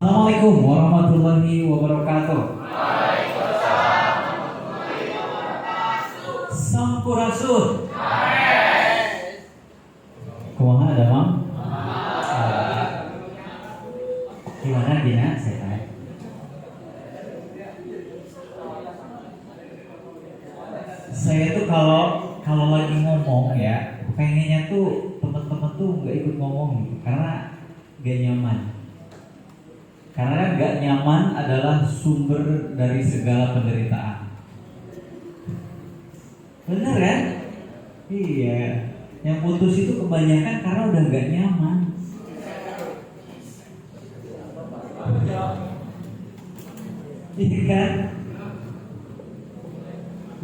Assalamualaikum warahmatullahi wabarakatuh. Sampurasun. Kumaha ada mang? Gimana Dina? Sehat. Saya tuh kalau lagi ngomong ya, pengennya tuh teman-teman tuh nggak ikut ngomong gitu, karena gak nyaman. Karena gak nyaman adalah sumber dari segala penderitaan. Bener kan? Iya. Yang putus itu kebanyakan karena udah gak nyaman. Iya kan?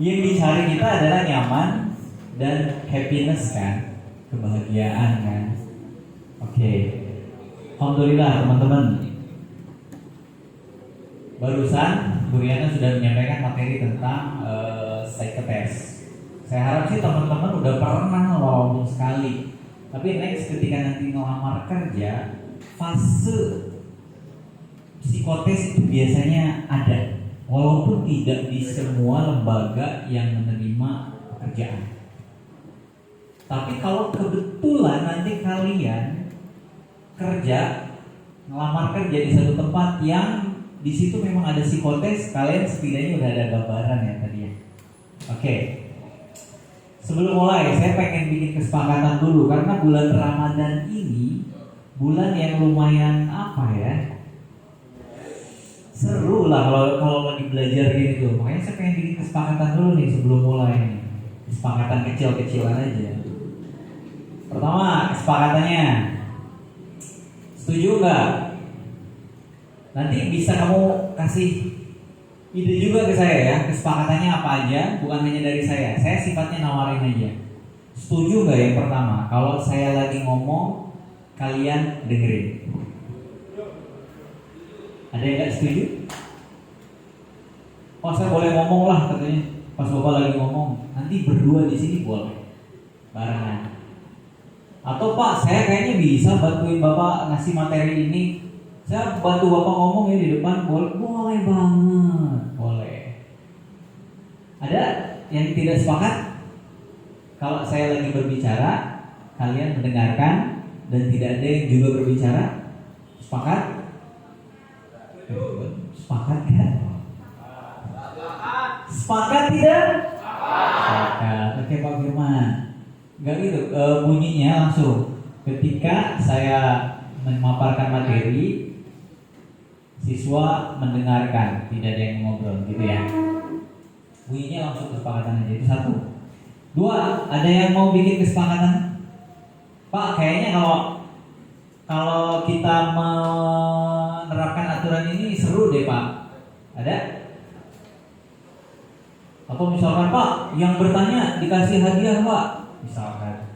Yang dicari kita adalah nyaman dan happiness kan, kebahagiaan kan. Oke. Alhamdulillah teman-teman. Barusan Bu Riana sudah menyampaikan materi tentang psikotes. Saya harap sih teman-teman udah pernah walaupun sekali. Tapi next ketika nanti ngelamar kerja, fase psikotes itu biasanya ada, walaupun tidak di semua lembaga yang menerima pekerjaan. Tapi kalau kebetulan nanti kalian ngelamar kerja di satu tempat yang di situ memang ada psikotes, kalian setidaknya udah ada gambaran ya tadi ya. Oke. Sebelum mulai, saya pengen bikin kesepakatan dulu karena bulan Ramadan ini bulan yang lumayan apa ya? Seru lah kalau lagi belajar gitu. Makanya saya pengen bikin kesepakatan dulu nih sebelum mulai nih. Kesepakatan kecil-kecilan aja. Pertama, kesepakatannya. Setuju nggak? Nanti bisa kamu kasih ide juga ke saya ya, kesepakatannya apa aja, bukan hanya dari saya. Saya sifatnya nawarin aja. Setuju nggak yang pertama? Kalau saya lagi ngomong, kalian dengerin. Ada yang nggak setuju? Oh, saya boleh ngomong lah katanya. Pas bapak lagi ngomong, nanti berdua di sini boleh, barengan. Atau Pak, saya kayaknya bisa bantuin bapak ngasih materi ini. Saya bantu bapak ngomong ya di depan, boleh banget, boleh. Ada yang tidak sepakat? Kalau saya lagi berbicara, kalian mendengarkan dan tidak ada yang juga berbicara, sepakat? Sepakat kan? Sepakat tidak? Sepakat. Oke Pak Firman. Enggak gitu, bunyinya langsung. Ketika saya memaparkan materi, siswa mendengarkan, tidak ada yang ngobrol gitu ya. Bunyinya langsung kesepakatan aja. Itu satu. Dua, ada yang mau bikin kesepakatan? Pak, kayaknya kalau kita menerapkan aturan ini seru deh Pak. Ada? Atau misalkan Pak, yang bertanya dikasih hadiah Pak, misalkan.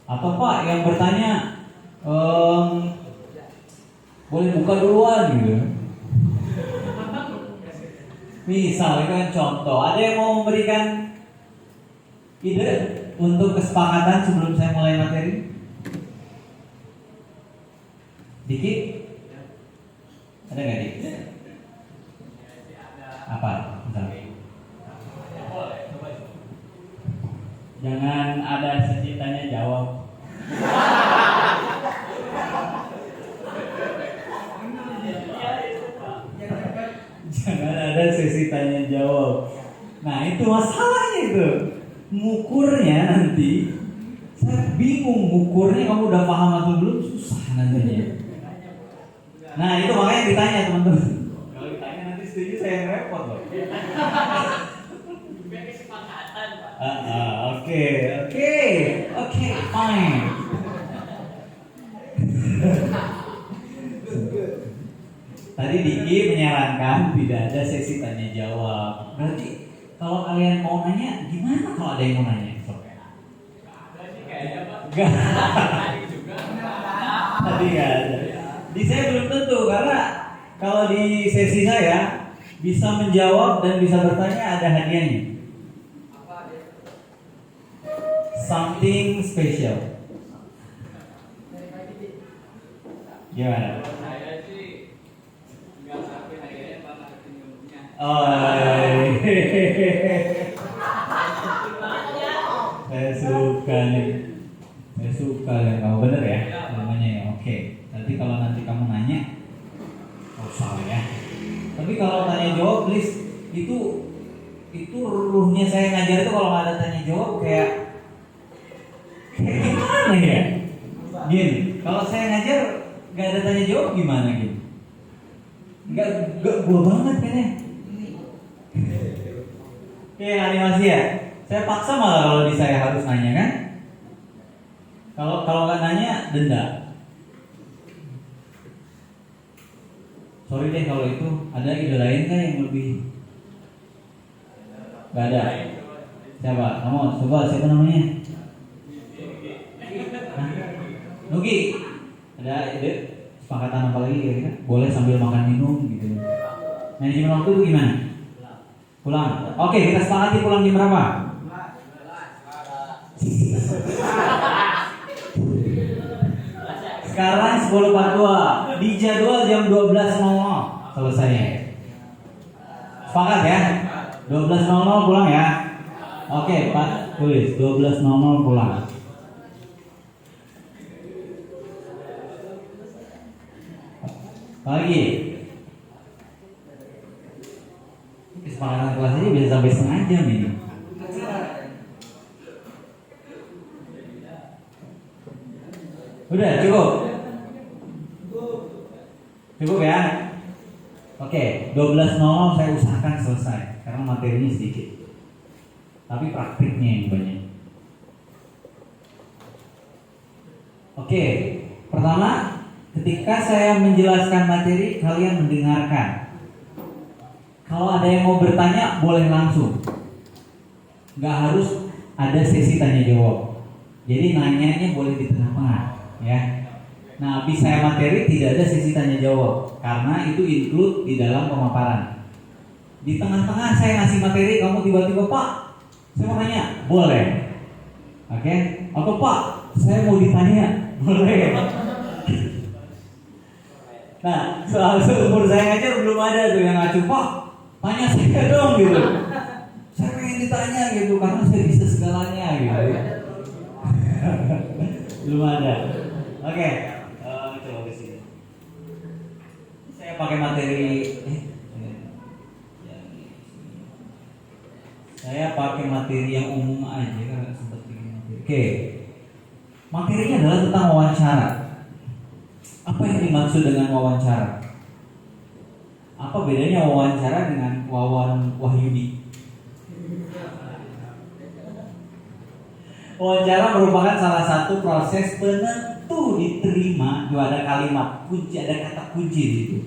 Atau Pak, yang bertanya boleh buka duluan gitu. Misal itu kan contoh. Ada yang mau memberikan ide untuk kesepakatan sebelum saya mulai materi? Dikit? Ada nggak Dik? Apa? Bentar. Jangan ada sesi tanya jawab. Jangan ada sesi tanya jawab. Nah itu masalahnya itu. Ngukurnya nanti saya bingung ngukurnya, kamu udah paham atau belum, susah nantinya. Nah itu makanya ditanya teman-teman. Kalau ditanya nanti setuju saya yang repot loh. Oke, fine. Tadi Diki menyarankan tidak ada sesi tanya jawab. Berarti kalau kalian mau nanya, gimana kalau ada yang mau nanya? Enggak. Tadi nggak ada. Di saya belum tentu karena kalau di sesi saya bisa menjawab dan bisa bertanya, ada hadiahnya. Something special. Gimana? Oh, saya suka nih. Saya suka yang kamu bener ya namanya ya. Oke. Nanti kalau nanti kamu nanya, oh salah ya. Tapi kalau tanya jawab, please itu ruhnya saya ngajar itu kalau nggak ada tanya jawab kayak gimana ya? Gini, kalau saya ngajar nggak ada tanya jawab gimana gitu? Nggak gua banget kan ya? Kayak animasi ya. Saya paksa malah kalau di saya harus nanya kan? Kalau nggak nanya denda. Sorry deh kalau itu ada ide lain kan yang lebih. Nggak ada. Siapa? Kamu coba siapa namanya? Nugi. Ada ide sepakatan apa lagi kira-kira? Boleh sambil makan minum gitu. Manajemen waktu itu gimana? Pulang. Oke, kita sepakati pulang jam berapa? Sekarang 10.42. Di jadwal jam 12.00 selesainya. Sepakat ya? 12.00 pulang ya. Oke, Pak, tulis 12.00 pulang. Lagi. Kesepakatan kelas ini bisa sampai setengah jam ini. Udah cukup. Cukup ya. Oke, 12.00 saya usahakan selesai karena materinya sedikit. Tapi praktiknya yang banyak. Oke, pertama ketika saya menjelaskan materi, kalian mendengarkan. Kalau ada yang mau bertanya, boleh langsung. Nggak harus ada sesi tanya jawab. Jadi nanyanya boleh di tengah-tengah, ya. Nah, habis saya materi tidak ada sesi tanya jawab karena itu include di dalam pemaparan. Di tengah-tengah saya ngasih materi, kamu tiba-tiba, Pak, saya mau tanya, boleh. Oke? Atau Pak, saya mau ditanya, boleh. Nah, soal seumur saya ngajar belum ada tuh yang ngacu, Pak, tanya saya dong gitu. Saya pengen ditanya gitu karena saya bisa segalanya gitu. Belum ada. Oke, coba ke sini. Saya pakai materi. Saya pakai materi yang umum aja kan sempat bikin materi. Oke, materinya adalah tentang wawancara. Apa yang dimaksud dengan wawancara? Apa bedanya wawancara dengan Wawan Wahyudi? Wawancara merupakan salah satu proses penentu diterima. Ada kalimat kunci, ada kata kunci di situ.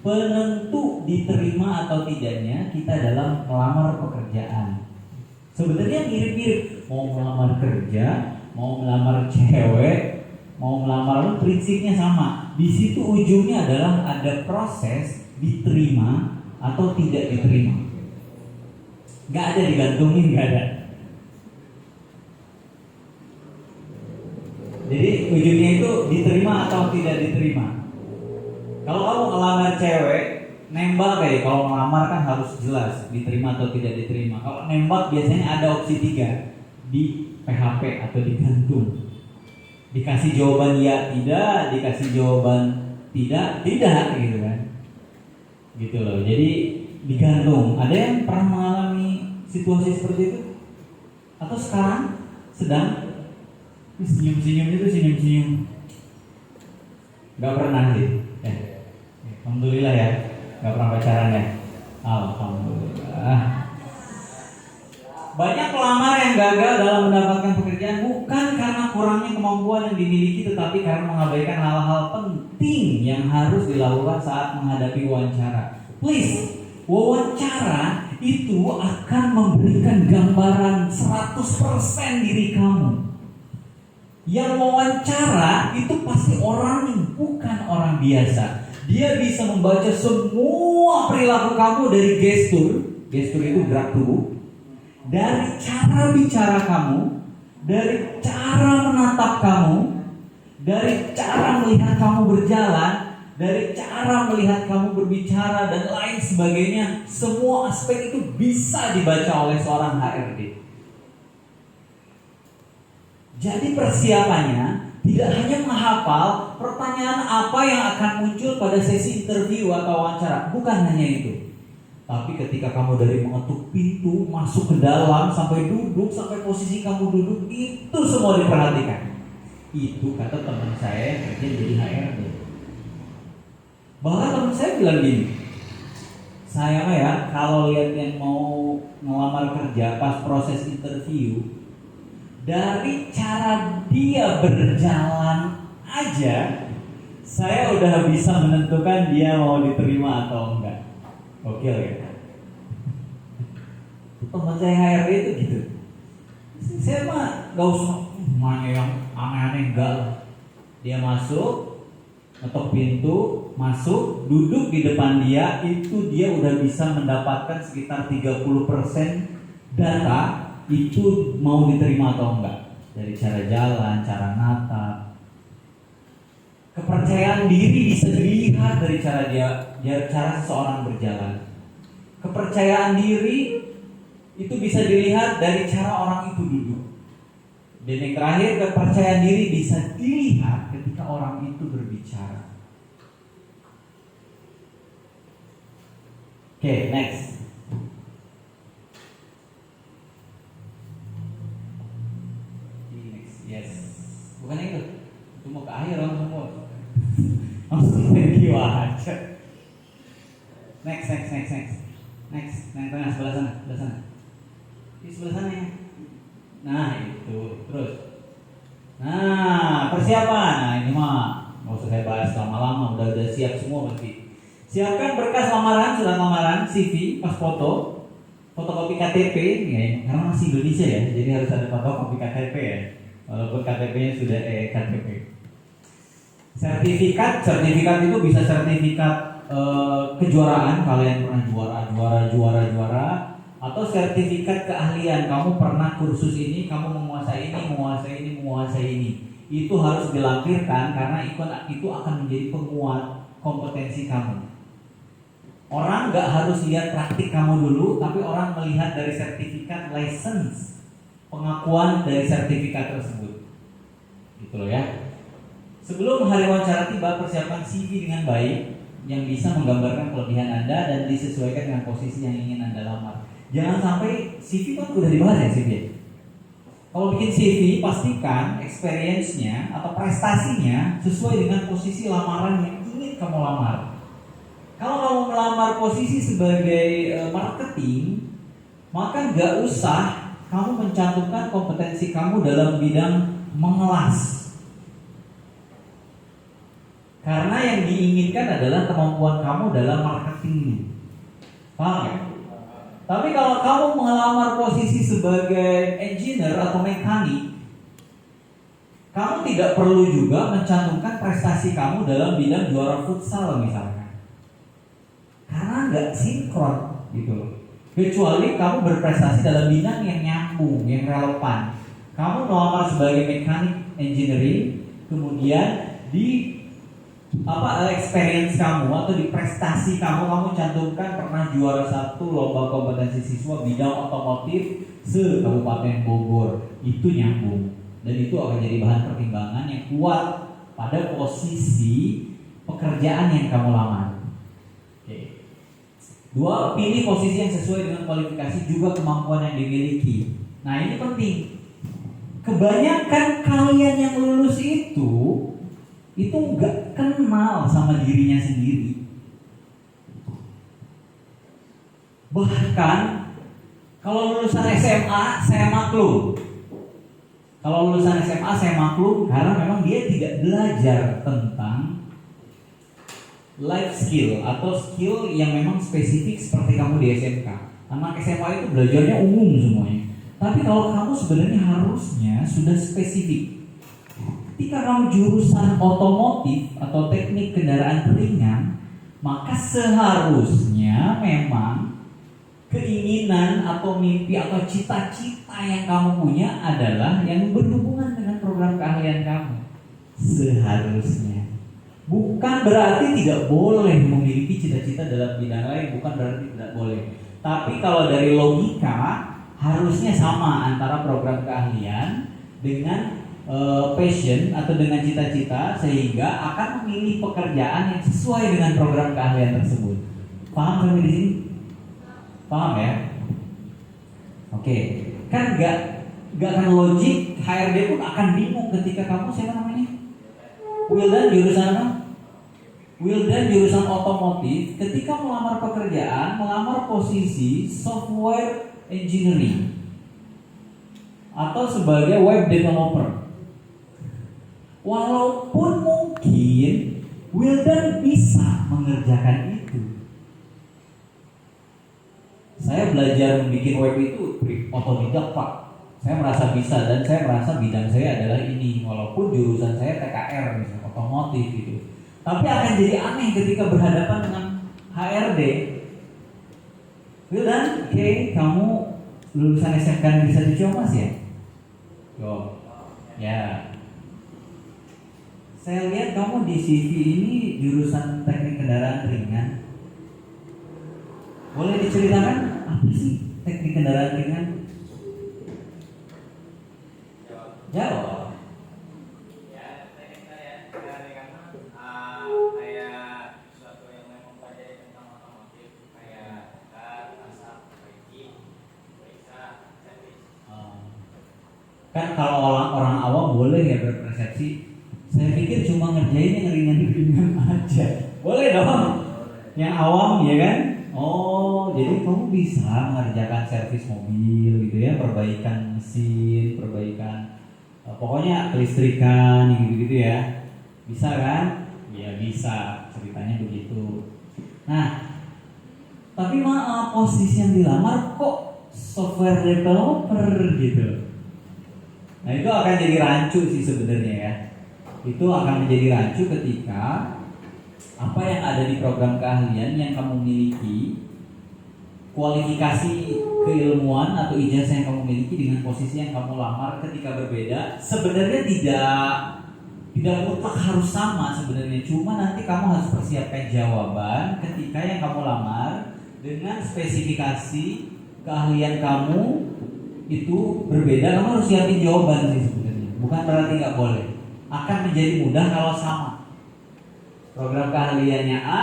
Penentu diterima atau tidaknya kita dalam melamar pekerjaan. Sebenarnya mirip-mirip. Mau melamar kerja, mau melamar cewek, mau melamar, prinsipnya sama. Di situ ujungnya adalah ada proses diterima atau tidak diterima. Gak ada digantungin, gak ada. Jadi ujungnya itu diterima atau tidak diterima. Kalau kamu ngelamar cewek, nembak kayak kalau ngelamar kan harus jelas diterima atau tidak diterima. Kalau nembak biasanya ada opsi 3, di PHP atau digantung. Dikasih jawaban ya tidak, dikasih jawaban tidak gitu kan. Gitu loh. Jadi digantung. Ada yang pernah mengalami situasi seperti itu? Atau sekarang sedang senyum-senyum itu senyum-senyum? Gak pernah sih. Alhamdulillah ya. Gak pernah pacaran ya. Alhamdulillah. Banyak pelamar yang gagal dalam mendapatkan pekerjaan bukan karena kurangnya kemampuan yang dimiliki, tetapi karena mengabaikan hal-hal penting yang harus dilakukan saat menghadapi wawancara. Please, wawancara itu akan memberikan gambaran 100% diri kamu. Yang wawancara itu pasti orang yang bukan orang biasa. Dia bisa membaca semua perilaku kamu dari gestur itu gerak tubuh, dari cara bicara kamu, dari cara menatap kamu, dari cara melihat kamu berjalan, dari cara melihat kamu berbicara dan lain sebagainya, semua aspek itu bisa dibaca oleh seorang HRD. Jadi persiapannya tidak hanya menghafal pertanyaan apa yang akan muncul pada sesi interview atau wawancara, bukan hanya itu. Tapi ketika kamu dari mengetuk pintu, masuk ke dalam, sampai duduk, sampai posisi kamu duduk, itu semua diperhatikan. Itu kata teman saya yang kerja jadi HRD. Bahkan teman saya bilang gini, saya ya kalau lihat yang mau ngelamar kerja pas proses interview, dari cara dia berjalan aja, saya udah bisa menentukan dia mau diterima atau enggak. Oke ya. Teman saya HRD itu gitu. Saya mah gak usah nanya yang aneh-aneh, enggak. Dia masuk, ngetok pintu, masuk, duduk di depan dia, itu dia udah bisa mendapatkan sekitar 30% data itu mau diterima atau enggak. Dari cara jalan, cara natap. Kepercayaan diri bisa dilihat dari cara seseorang berjalan. Kepercayaan diri itu bisa dilihat dari cara orang itu duduk. Dan yang terakhir, kepercayaan diri bisa dilihat ketika orang itu berbicara. Oke, next. Yes. Bukan itu. Itu mau ke akhir langsung semua. Langsung pergi aja. Next. Next, yang tengah sebelah sana. Di sebelah sana ya. Nah itu, terus. Nah persiapan, nah ini mah nggak usah saya bahas lama-lama, udah siap semua berarti. Siapkan berkas lamaran, surat lamaran, CV, pas fotokopi KTP, ya, karena masih Indonesia ya, jadi harus ada fotokopi KTP ya, walaupun KTP-nya sudah KTP. Sertifikat itu bisa sertifikat kejuaraan, kalian pernah juara, atau sertifikat keahlian, kamu pernah kursus ini, kamu menguasai ini. Itu harus dilampirkan karena itu akan menjadi penguat kompetensi kamu. Orang nggak harus lihat praktik kamu dulu, tapi orang melihat dari sertifikat license, pengakuan dari sertifikat tersebut. Gitu loh ya. Sebelum hari wawancara tiba, persiapkan CV dengan baik yang bisa menggambarkan kelebihan Anda dan disesuaikan dengan posisi yang ingin Anda lamar. Jangan sampai CV kan udah dibahas ya CV. Kalau bikin CV, pastikan experience-nya atau prestasinya sesuai dengan posisi lamaran yang ingin kamu lamar. Kalau kamu melamar posisi sebagai marketing, maka nggak usah kamu mencantumkan kompetensi kamu dalam bidang mengelas. Karena yang diinginkan adalah kemampuan kamu dalam marketing. Paham ya? Tapi kalau kamu mengelamar posisi sebagai engineer atau mekanik, kamu tidak perlu juga mencantumkan prestasi kamu dalam bidang juara futsal misalkan. Karena nggak sinkron gitu loh. Kecuali kamu berprestasi dalam bidang yang nyambung, yang relevan. Kamu melamar sebagai mekanik engineering, kemudian di experience kamu atau di prestasi kamu cantumkan pernah juara 1 lomba kompetensi siswa bidang otomotif se-Kabupaten Bogor. Itu nyambung dan itu akan jadi bahan pertimbangan yang kuat pada posisi pekerjaan yang kamu lamar. Oke. 2, pilih posisi yang sesuai dengan kualifikasi juga kemampuan yang dimiliki. Nah ini penting. Kebanyakan kalian yang lulus itu nggak kenal sama dirinya sendiri. Bahkan kalau lulusan SMA saya maklum. Kalau lulusan SMA saya maklum karena memang dia tidak belajar tentang life skill atau skill yang memang spesifik seperti kamu di SMK. Anak SMA itu belajarnya umum semuanya. Tapi kalau kamu sebenarnya harusnya sudah spesifik. Ketika kamu jurusan otomotif atau teknik kendaraan ringan, maka seharusnya memang keinginan atau mimpi atau cita-cita yang kamu punya adalah yang berhubungan dengan program keahlian kamu. Seharusnya. Bukan berarti tidak boleh memiliki cita-cita dalam bidang lain, bukan berarti tidak boleh. Tapi kalau dari logika harusnya sama antara program keahlian dengan passion atau dengan cita-cita, sehingga akan memilih pekerjaan yang sesuai dengan program keahlian tersebut. Paham sampai di sini? Paham ya? Oke, kan nggak akan logik, HRD pun akan bingung ketika kamu siapa namanya? Wildan jurusan apa? Wildan jurusan otomotif, ketika melamar pekerjaan, melamar posisi software engineering atau sebagai web developer. Walaupun mungkin Wildan bisa mengerjakan itu. Saya belajar membuat web itu otodidak, Pak. Saya merasa bisa dan saya merasa bidang saya adalah ini, walaupun jurusan saya TKR misalnya otomotif gitu. Tapi akan jadi aneh ketika berhadapan dengan HRD. Wildan, oke, kamu lulusan SMK Negeri 1 Ciamis ya? Yo, ya. Saya lihat kamu di CV ini jurusan teknik kendaraan ringan. Boleh diceritakan apa sih teknik kendaraan ringan? Jawab. Ya, teknik kendaraan ringan kayak sesuatu yang memang mempelajari tentang otomotif, kayak asap, perbaiki, periksa, servis. Kan kalau orang awam boleh ya berpersepsi, saya pikir cuma ngerjain yang ringan-ringan aja. Boleh dong. Yang awam ya kan? Oh, jadi kamu bisa mengerjakan servis mobil gitu ya, perbaikan mesin, perbaikan pokoknya kelistrikan gitu-gitu ya. Bisa kan? Ya bisa, ceritanya begitu. Nah, tapi maaf, posisi yang dilamar kok software developer gitu. Nah, itu akan jadi rancu sih sebenarnya ya. Itu akan menjadi rancu ketika apa yang ada di program keahlian yang kamu miliki, kualifikasi keilmuan atau ijazah yang kamu miliki dengan posisi yang kamu lamar ketika berbeda, sebenarnya tidak mutlak harus sama sebenarnya. Cuma nanti kamu harus persiapkan jawaban ketika yang kamu lamar dengan spesifikasi keahlian kamu itu berbeda. Kamu harus siapin jawaban sih sebenarnya. Bukan berarti nggak boleh. Akan menjadi mudah kalau sama. Program keahliannya A,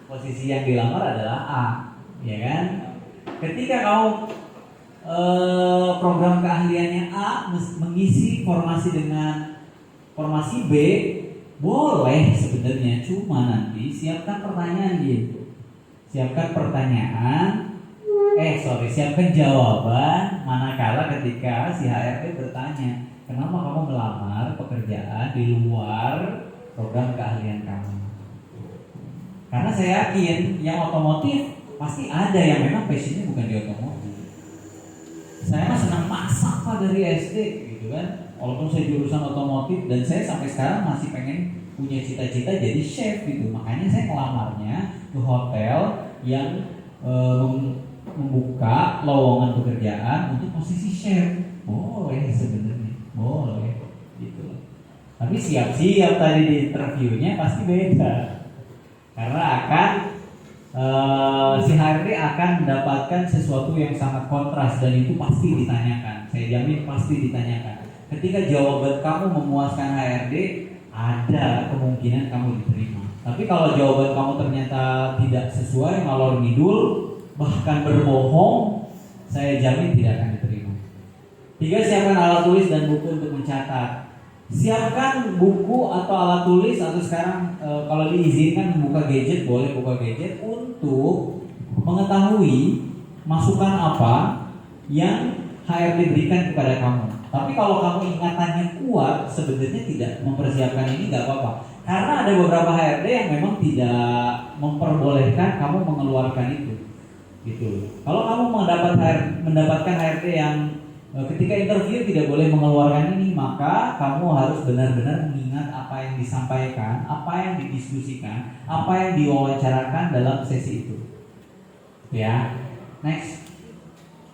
posisi yang dilamar adalah A, ya kan? Ketika kamu program keahliannya A mengisi formasi dengan formasi B, boleh sebenarnya, cuma nanti siapkan pertanyaan gitu. Siapkan jawaban manakala ketika si HRD bertanya, kenapa kamu melamar pekerjaan di luar program keahlian kamu? Karena saya yakin yang otomotif pasti ada yang memang passionnya bukan di otomotif. Saya mah senang masak Pak dari SD gitu kan. Walaupun saya jurusan otomotif dan saya sampai sekarang masih pengen punya cita-cita jadi chef gitu. Makanya saya ngelamarnya ke hotel yang membuka lowongan pekerjaan untuk posisi chef. Boleh sebenarnya, boleh gitu. Tapi siap-siap tadi di interviewnya pasti beda. Karena akan si HRD akan mendapatkan sesuatu yang sangat kontras dan itu pasti ditanyakan. Saya jamin pasti ditanyakan. Ketika jawaban kamu memuaskan HRD, ada kemungkinan kamu diterima. Tapi kalau jawaban kamu ternyata tidak sesuai, ngalor ngidul, bahkan berbohong, saya jamin tidak akan diterima. 3, siapkan alat tulis dan buku untuk mencatat. Siapkan buku atau alat tulis atau sekarang kalau diizinkan membuka gadget, boleh buka gadget untuk mengetahui masukan apa yang HRD berikan kepada kamu. Tapi kalau kamu ingatannya kuat, sebenarnya tidak mempersiapkan ini nggak apa-apa. Karena ada beberapa HRD yang memang tidak memperbolehkan kamu mengeluarkan itu. Gitu. Kalau kamu mendapatkan HRD yang ketika interview tidak boleh mengeluarkan ini, maka kamu harus benar-benar mengingat apa yang disampaikan, apa yang didiskusikan, apa yang diwawancarakan dalam sesi itu. Ya, next.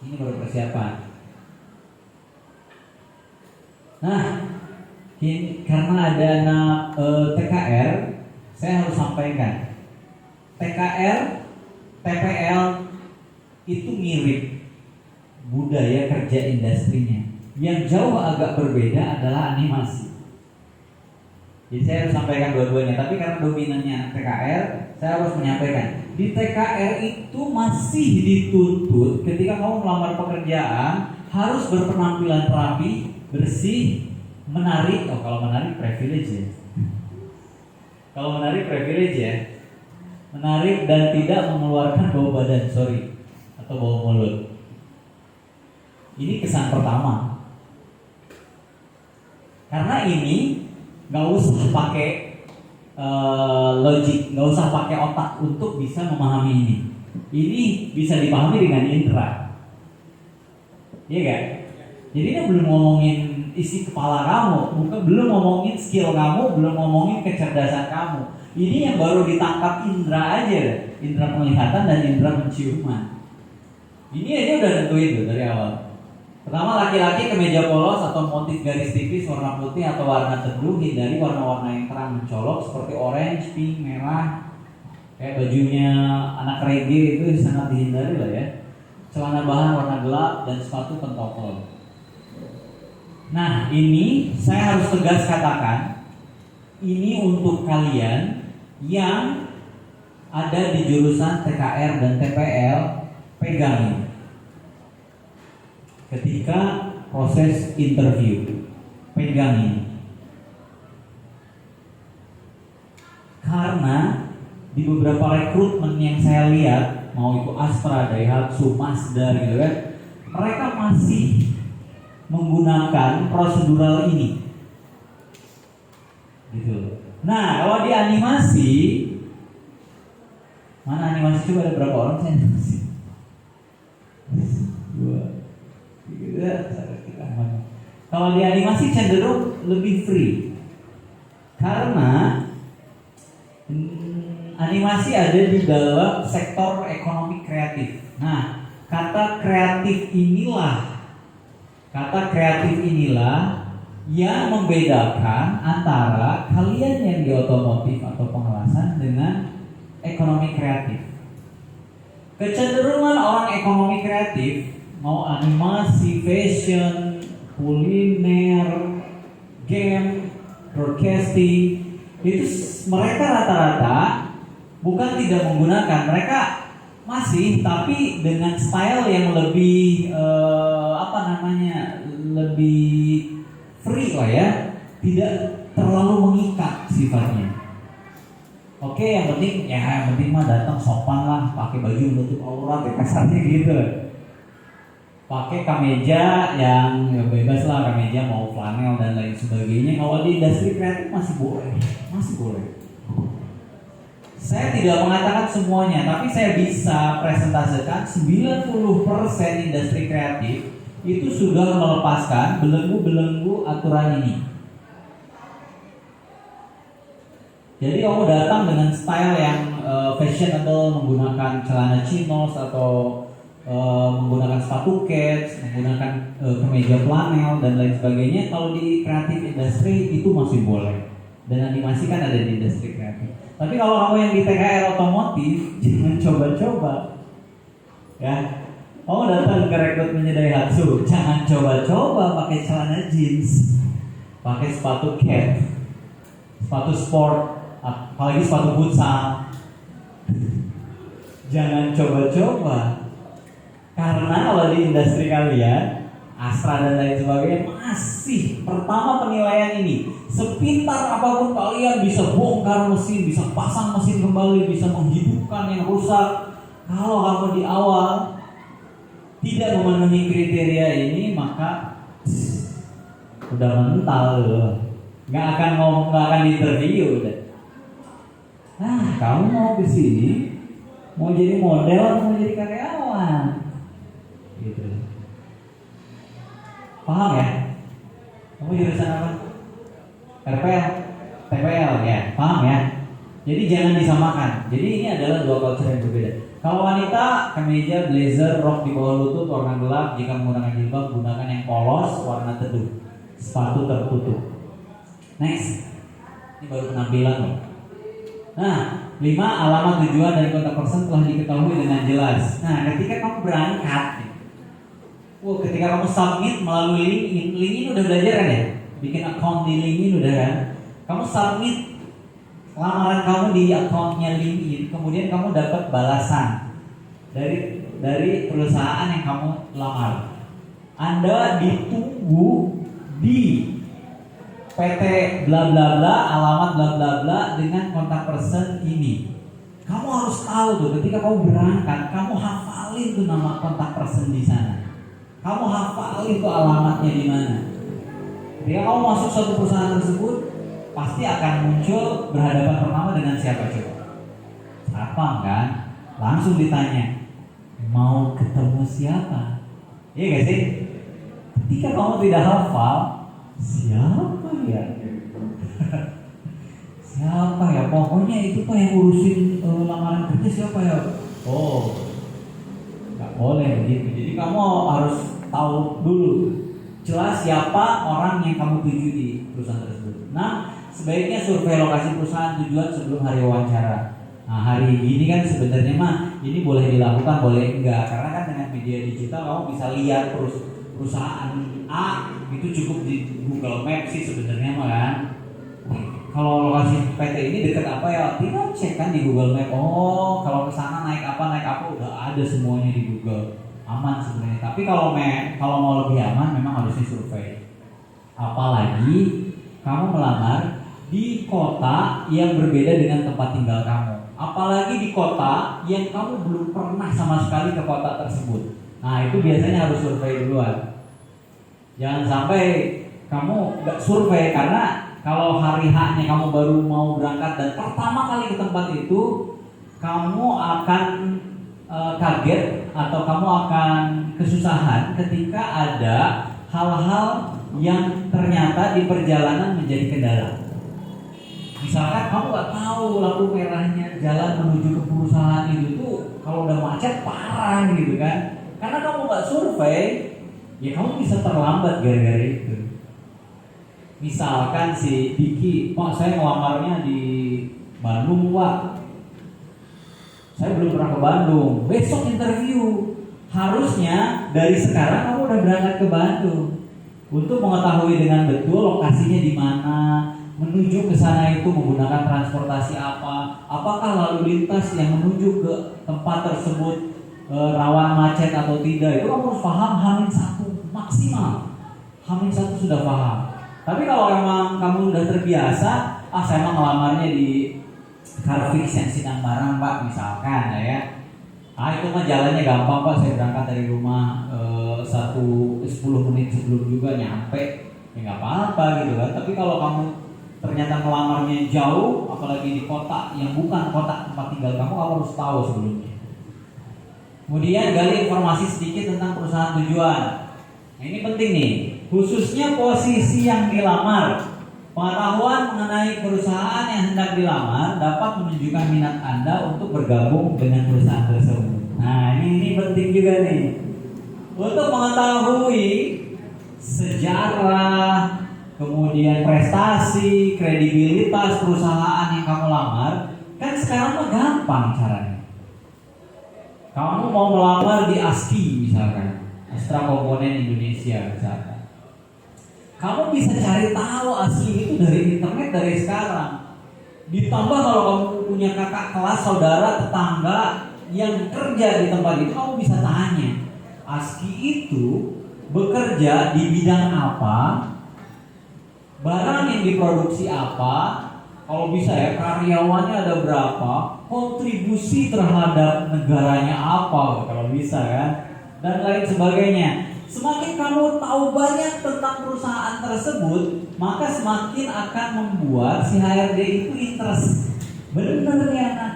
Ini baru persiapan. Nah, karena ada anak TKR, saya harus sampaikan, TKR, TPL itu mirip budaya kerja industrinya. Yang jauh agak berbeda adalah animasi. Jadi saya harus sampaikan dua-duanya, tapi karena dominannya TKR, saya harus menyampaikan. Di TKR itu masih dituntut ketika kamu melamar pekerjaan harus berpenampilan rapi, bersih, menarik. Oh, kalau menarik privilege ya. Kalau menarik privilege ya. Menarik dan tidak mengeluarkan bau badan, atau bau mulut. Ini kesan pertama. Karena ini nggak usah pakai logik, nggak usah pakai otak untuk bisa memahami ini. Ini bisa dipahami dengan indera. Iya kan? Jadi ini belum ngomongin isi kepala kamu, belum ngomongin skill kamu, belum ngomongin kecerdasan kamu. Ini yang baru ditangkap indera aja, indera penglihatan dan indera penciuman. Ini aja udah tentuin tuh dari awal. Pertama, laki-laki kemeja polos atau motif garis tipis warna putih atau warna teduh, hindari warna-warna yang terang mencolok seperti orange, pink, merah. Kayak bajunya anak reggae itu sangat dihindari lah ya. Celana bahan warna gelap dan sepatu pentopol. Nah, ini saya harus tegas katakan, ini untuk kalian yang ada di jurusan TKR dan TPL, pegangin ketika proses interview, pegangin. Karena di beberapa rekrutmen yang saya lihat, mau itu Astra, Daihatsu, Mazda gitu kan, mereka masih menggunakan prosedural ini gitu. Nah, kalau di animasi, mana animasi, coba ada berapa orang saya animasi? 2, 3, kalau di animasi cenderung lebih free karena animasi ada di dalam sektor ekonomi kreatif. Nah, kata kreatif inilah yang membedakan antara kalian yang di otomotif atau pengelasan dengan ekonomi kreatif. Kecenderungan orang ekonomi kreatif, mau animasi, fashion, kuliner, game, broadcasting, itu mereka rata-rata bukan tidak menggunakan, mereka masih, tapi dengan style yang lebih lebih free lah ya, tidak terlalu mengikat sifatnya. Oke, yang penting mah datang sopan lah, pakai baju menutup aurat ya, kasarnya gitu. Pakai kemeja yang ya bebas lah, kemeja mau flanel dan lain sebagainya. Kalau di industri kreatif masih boleh. Saya tidak mengatakan semuanya, tapi saya bisa presentasikan 90% industri kreatif itu sudah melepaskan belenggu-belenggu aturan ini. Jadi kamu datang dengan style yang fashionable, menggunakan celana chinos atau menggunakan sepatu kets, menggunakan kemeja flanel dan lain sebagainya. Kalau di kreatif industri itu masih boleh. Dan animasi kan ada di industri kreatif. Tapi kalau kamu yang di TKR otomotif, jangan coba-coba. Ya, kamu datang ke rekrutmennya Daihatsu, jangan coba-coba pakai celana jeans, pakai sepatu cat, sepatu sport, apalagi sepatu futsal. Jangan coba-coba. Karena kalau di industri kalian, Astra dan lain sebagainya, masih pertama penilaian ini, sepintar apapun kalian bisa bongkar mesin, bisa pasang mesin kembali, bisa menghidupkan yang rusak. Kalau kamu di awal tidak memenuhi kriteria ini, maka udah mental loh, nggak akan interview udah. Nah, kamu mau ke sini, mau jadi model atau mau jadi karyawan? Gitu. Paham ya? Kamu jurusan apa? RPL, TPL ya, paham ya? Jadi jangan disamakan. Jadi ini adalah dua culture yang berbeda. Kalau wanita, kemeja, blazer, rok di bawah lutut warna gelap. Jika menggunakan jilbab, gunakan yang polos warna teduh, sepatu tertutup. Next, ini baru penampilan loh. Nah, 5, alamat tujuan dan kontak person telah diketahui dengan jelas. Nah, ketika kamu berangkat, ketika kamu submit melalui LinkedIn, LinkedIn udah belajar kan ya? Bikin account di LinkedIn udah kan? Kamu submit lamaran kamu di accountnya LinkedIn, kemudian kamu dapat balasan dari perusahaan yang kamu lamar. Anda ditunggu di PT bla bla bla, alamat bla bla bla dengan kontak person ini. Kamu harus tahu tuh ketika kamu berangkat, kamu hafalin tuh nama kontak person di sana. Kamu hafalin tuh alamatnya di mana. Ketika kamu masuk suatu perusahaan tersebut, pasti akan muncul berhadapan pertama dengan siapa coba? Siapa kan? Langsung ditanya, mau ketemu siapa? Iya gak sih? Ketika kamu tidak hafal, siapa ya? Siapa ya? Pokoknya itu Pak yang urusin lamaran kerja siapa ya? Oh, nggak boleh begitu. Jadi kamu harus tahu dulu jelas siapa orang yang kamu tuju di perusahaan tersebut. Nah, sebaiknya survei lokasi perusahaan tujuan sebelum hari wawancara. Nah, hari ini kan sebenarnya mah ini boleh dilakukan, boleh enggak. Karena kan dengan media digital kamu bisa lihat perusahaan A itu cukup di Google Maps sih sebenarnya mah kan. Kalau lokasi PT ini dekat apa ya? Tinggal cek kan di Google Maps. Oh, kalau ke sana naik apa udah ada semuanya di Google. Aman sebenarnya. Tapi kalau mau lebih aman memang harusnya survei. Apalagi kamu melamar di kota yang berbeda dengan tempat tinggal kamu. Apalagi di kota yang kamu belum pernah sama sekali ke kota tersebut. Nah, itu biasanya harus survei duluan. Jangan sampai kamu gak survei karena kalau hari H-nya kamu baru mau berangkat dan pertama kali ke tempat itu, kamu akan kaget atau kamu akan kesusahan ketika ada hal-hal yang ternyata di perjalanan menjadi kendala. Misalkan kamu nggak tahu lampu merahnya jalan menuju ke perusahaan itu tuh kalau udah macet parah gitu kan. Karena kamu nggak survei, ya kamu bisa terlambat gara-gara itu. Misalkan si Diki, Pak saya ngelamarnya di Bandung Pak, saya belum pernah ke Bandung, besok interview. Harusnya dari sekarang kamu udah berangkat ke Bandung untuk mengetahui dengan betul lokasinya di mana, menuju ke sana itu menggunakan transportasi apa, apakah lalu lintas yang menuju ke tempat tersebut rawan macet atau tidak. Itu kamu harus paham H-1 maksimal. H-1 sudah paham. Tapi kalau emang kamu udah terbiasa, saya emang ngelamarnya di Carfix yang Sidang Barang Pak misalkan ya. Itu mah jalannya gampang Pak, saya berangkat dari rumah 10 menit sebelum juga nyampe. Ya nggak apa-apa gitu kan. Tapi kalau kamu ternyata ngelamarnya jauh, apalagi di kota yang bukan kota tempat tinggal kamu harus tahu sebelumnya. Kemudian gali informasi sedikit tentang perusahaan tujuan. Nah, ini penting nih, khususnya posisi yang dilamar. Pengetahuan mengenai perusahaan yang hendak dilamar dapat menunjukkan minat Anda untuk bergabung dengan perusahaan tersebut. Nah, ini penting juga nih. Untuk mengetahui sejarah, kemudian prestasi, kredibilitas perusahaan yang kamu lamar, kan sekarang mah gampang caranya. Kamu mau melamar di ASKI misalkan, Astra Komponen Indonesia misalkan. Kamu bisa cari tahu ASKI itu dari internet dari sekarang. Ditambah kalau kamu punya kakak kelas, saudara, tetangga yang kerja di tempat itu, kamu bisa tanya, ASKI itu bekerja di bidang apa, barang yang diproduksi apa, kalau bisa ya karyawannya ada berapa, kontribusi terhadap negaranya apa kalau bisa kan, dan lain sebagainya. Semakin kamu tahu banyak tentang perusahaan tersebut, maka semakin akan membuat si HRD itu interest. Bener ya kan?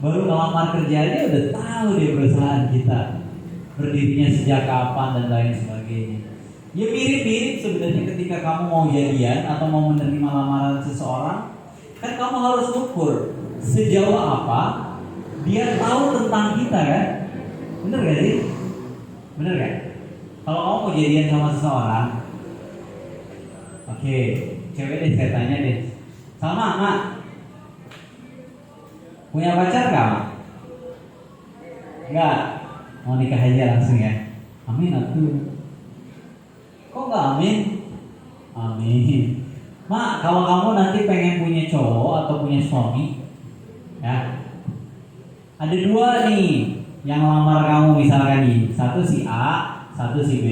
Baru ngelamar kerjanya udah tahu deh perusahaan kita berdirinya sejak kapan dan lain sebagainya. Ya mirip-mirip sebenarnya ketika kamu mau jadian atau mau menerima lamaran seseorang, kan kamu harus ukur sejauh apa dia tahu tentang kita kan? Bener gak sih? Bener gak? Kalau kamu mau jadian sama seseorang, oke, cewek deh saya tanya deh, sama Mak, Punya pacar nggak? Nggak. Mau nikah aja langsung ya. Amin atuh. Kok nggak amin? Amin. Mak, kalau kamu nanti pengen punya cowok atau punya suami, ya, ada dua nih yang lamar kamu misalkan nih, satu si A, satu si B.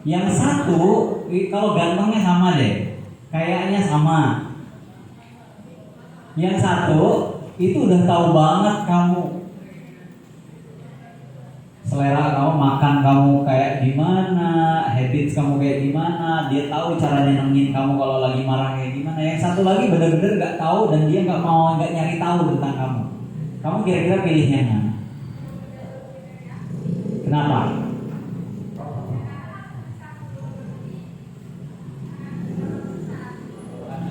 Yang satu, kalau gantengnya sama deh, kayaknya sama. Yang satu itu udah tahu banget kamu selera kamu, makan kamu kayak gimana, habits kamu kayak gimana, dia tahu cara nyenengin kamu kalau lagi marah kayak gimana. Yang satu lagi bener-bener nggak tahu dan dia nggak nyari tahu tentang kamu. Kamu kira-kira pilihnya mana? Kenapa?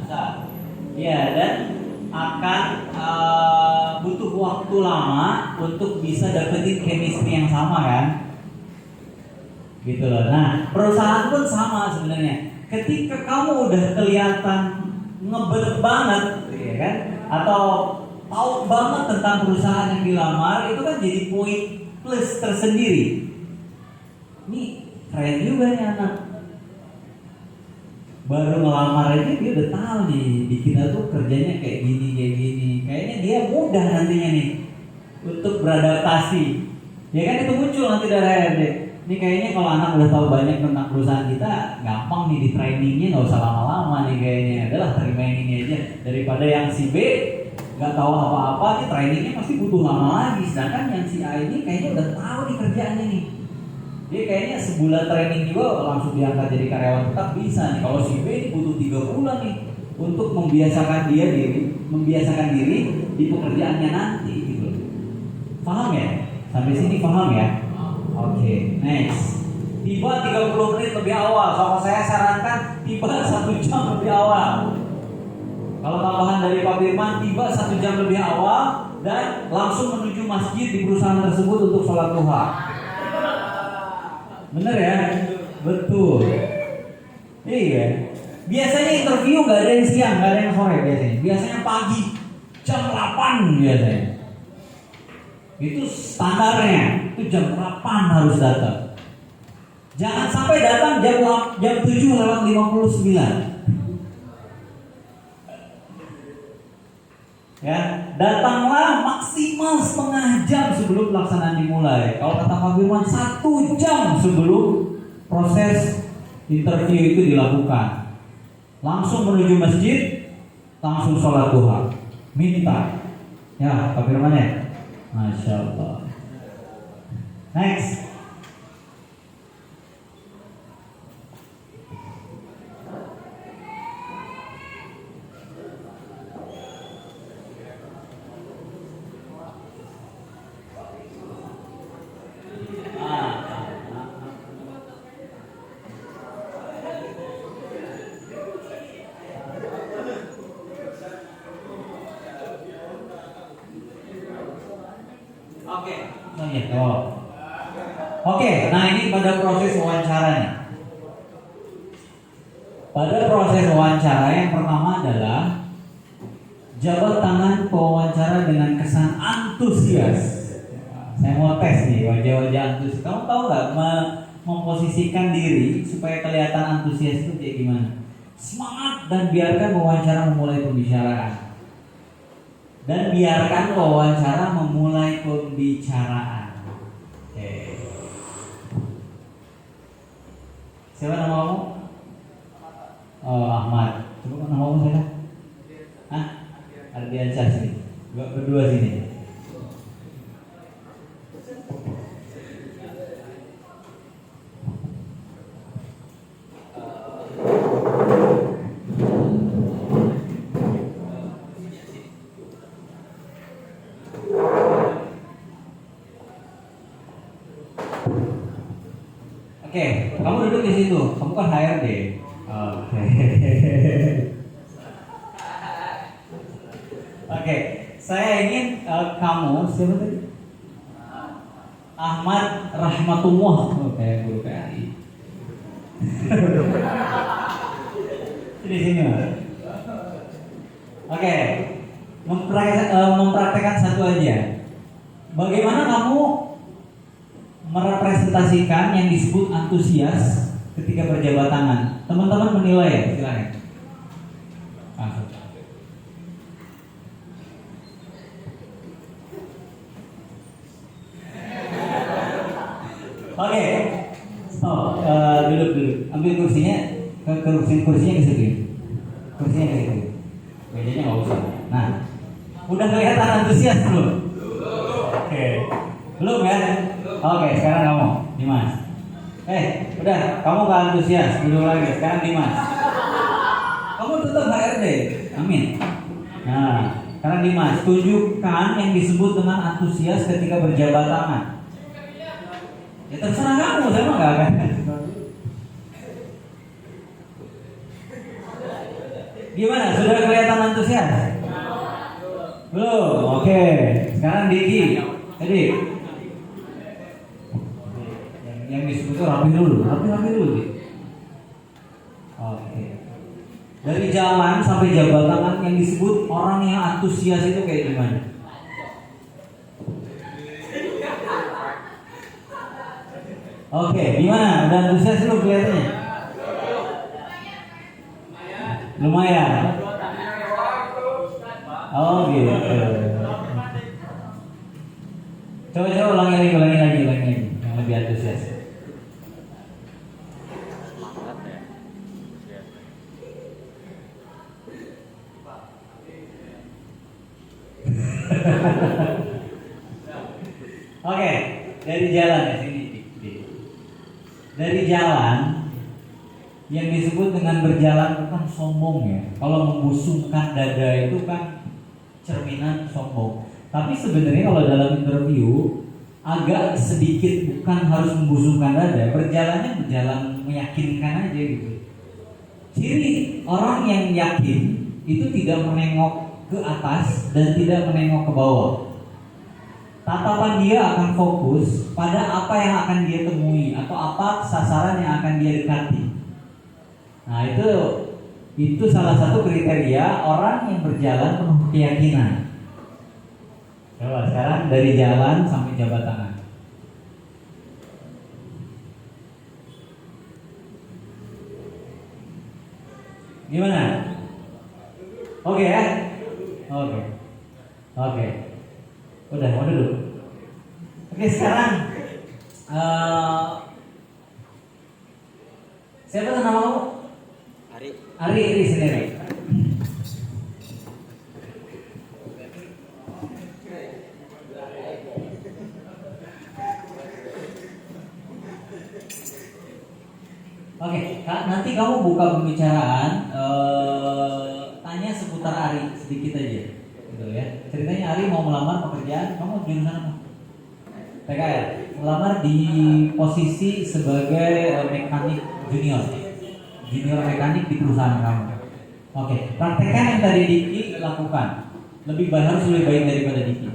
Susah. Iya, dan akan butuh waktu lama untuk bisa dapetin chemistry yang sama kan, gitu loh. Nah, perusahaan pun sama sebenarnya. Ketika kamu udah kelihatan ngebet banget, ya kan, atau tahu banget tentang perusahaan yang dilamar, itu kan jadi poin plus tersendiri. Ini keren juga nih anak. Baru ngelamar aja dia udah tahu nih di kita tuh kerjanya kayak gini. Kayaknya dia mudah nantinya nih untuk beradaptasi. Ya kan itu muncul nanti dari HRD. Ini kayaknya kalau anak udah tahu banyak tentang perusahaan kita, gampang nih di trainingnya, nggak usah lama-lama nih kayaknya. Adalah terima ini aja daripada yang si B nggak tahu apa-apa, nih trainingnya pasti butuh lama lagi. Sedangkan yang si A ini kayaknya udah tahu nih kerjaannya nih. Dia kayaknya sebulan training juga langsung diangkat jadi karyawan tetap bisa nih. Kalau si B ini butuh 3 bulan nih untuk membiasakan diri di pekerjaannya nanti gitu. Paham ya? Sampai sini paham ya? Oke, next. Tiba 30 menit lebih awal. Kalau saya sarankan tiba 1 jam lebih awal. Kalau tambahan dari Pak Firman, tiba 1 jam lebih awal dan langsung menuju masjid di perusahaan tersebut untuk sholat duha. Bener ya? Betul. Iya. Biasanya interview nggak ada yang siang, nggak ada yang sore biasanya. Biasanya pagi jam 8 biasanya. Itu standarnya. Itu jam 8 harus datang. Jangan sampai datang jam 7 lewat 59. Ya, datanglah maksimal setengah jam sebelum pelaksanaan dimulai. Kalau kata Pak Firman 1 jam sebelum proses interview itu dilakukan. Langsung menuju masjid, langsung sholat duha, minta. Ya, Pak Firman ya. Masya Allah. Next. Oke, nah ini pada proses wawancara nih. Pada proses wawancara yang pertama adalah jabat tangan pewawancara dengan kesan antusias. Saya mau tes nih wajah-wajah antusias. Kamu tahu nggak memposisikan diri supaya kelihatan antusias itu kayak gimana? Semangat dan biarkan wawancara memulai pembicaraan. Dan biarkan wawancara memulai pembicaraan. Oke. Siapa nama kamu? Oh, Ahmad. Coba nama kamu siapa? Hah? Ardiansyah sini. Berdua sini. Oke, kamu duduk di situ. Kamu kan HRD. Oke. Oke, saya ingin kamu siapa tadi? Ahmad Rahmatullah. Oke, guru PAI. Sini. Oke. mempraktekkan satu aja. Bagaimana kamu merepresentasikan yang disebut antusias ketika berjabat tangan? Teman-teman menilai ya, silakan. Langsung. Oke, stop. Duduk. Ambil kursinya, kursinya ke situ. Kursinya ke situ. Mejanya nggak usah. Nah, udah kelihatan antusias belum? Oke, belum ya? Oke, sekarang kamu, Dimas. Udah, kamu nggak antusias, duduk lagi. Sekarang Dimas. Kamu tetap HRD, amin. Nah, sekarang Dimas, tunjukkan yang disebut dengan antusias ketika berjabat tangan. Ya terserah kamu, saya mah nggak akan. Gimana? Sudah kelihatan antusias? Belum. Oke. Sekarang Diki. Jadi yang disebut itu rapi dulu. Oke. Dari jalan sampai jabat tangan yang disebut orang yang antusias itu kayak gimana? Oke, gimana? Udah antusias belum kelihatannya? Lumayan. Oh gitu. Coba ulangi lagi yang lebih antusias. Oke, dari jalan ya sini. Dari jalan yang disebut dengan berjalan bukan sombong ya. Kalau membusungkan dada itu kan cerminan sombong. Tapi sebenarnya kalau dalam interview agak sedikit bukan harus membusungkan dada, berjalannya berjalan meyakinkan aja gitu. Ciri orang yang yakin itu tidak menengok ke atas dan tidak menengok ke bawah. Tatapan dia akan fokus pada apa yang akan dia temui atau apa sasaran yang akan dia dekati. Nah itu salah satu kriteria orang yang berjalan penuh keyakinan. Coba sekarang dari jalan sampai jabat tangan. Gimana? Oke ya? Oke. Udah, mau dulu. Oke, sekarang siapa nama kamu? Ari sendiri. Oke, nanti kamu buka pembicaraan, tanya seputar Ari sedikit aja, gitu ya. Ceritanya Ari mau melamar pekerjaan, kamu jurusan apa? PKL. Melamar di posisi sebagai mekanik junior mekanik di perusahaan kamu. Oke, praktekkan yang tadi Diki lakukan. Harus lebih baik daripada Diki.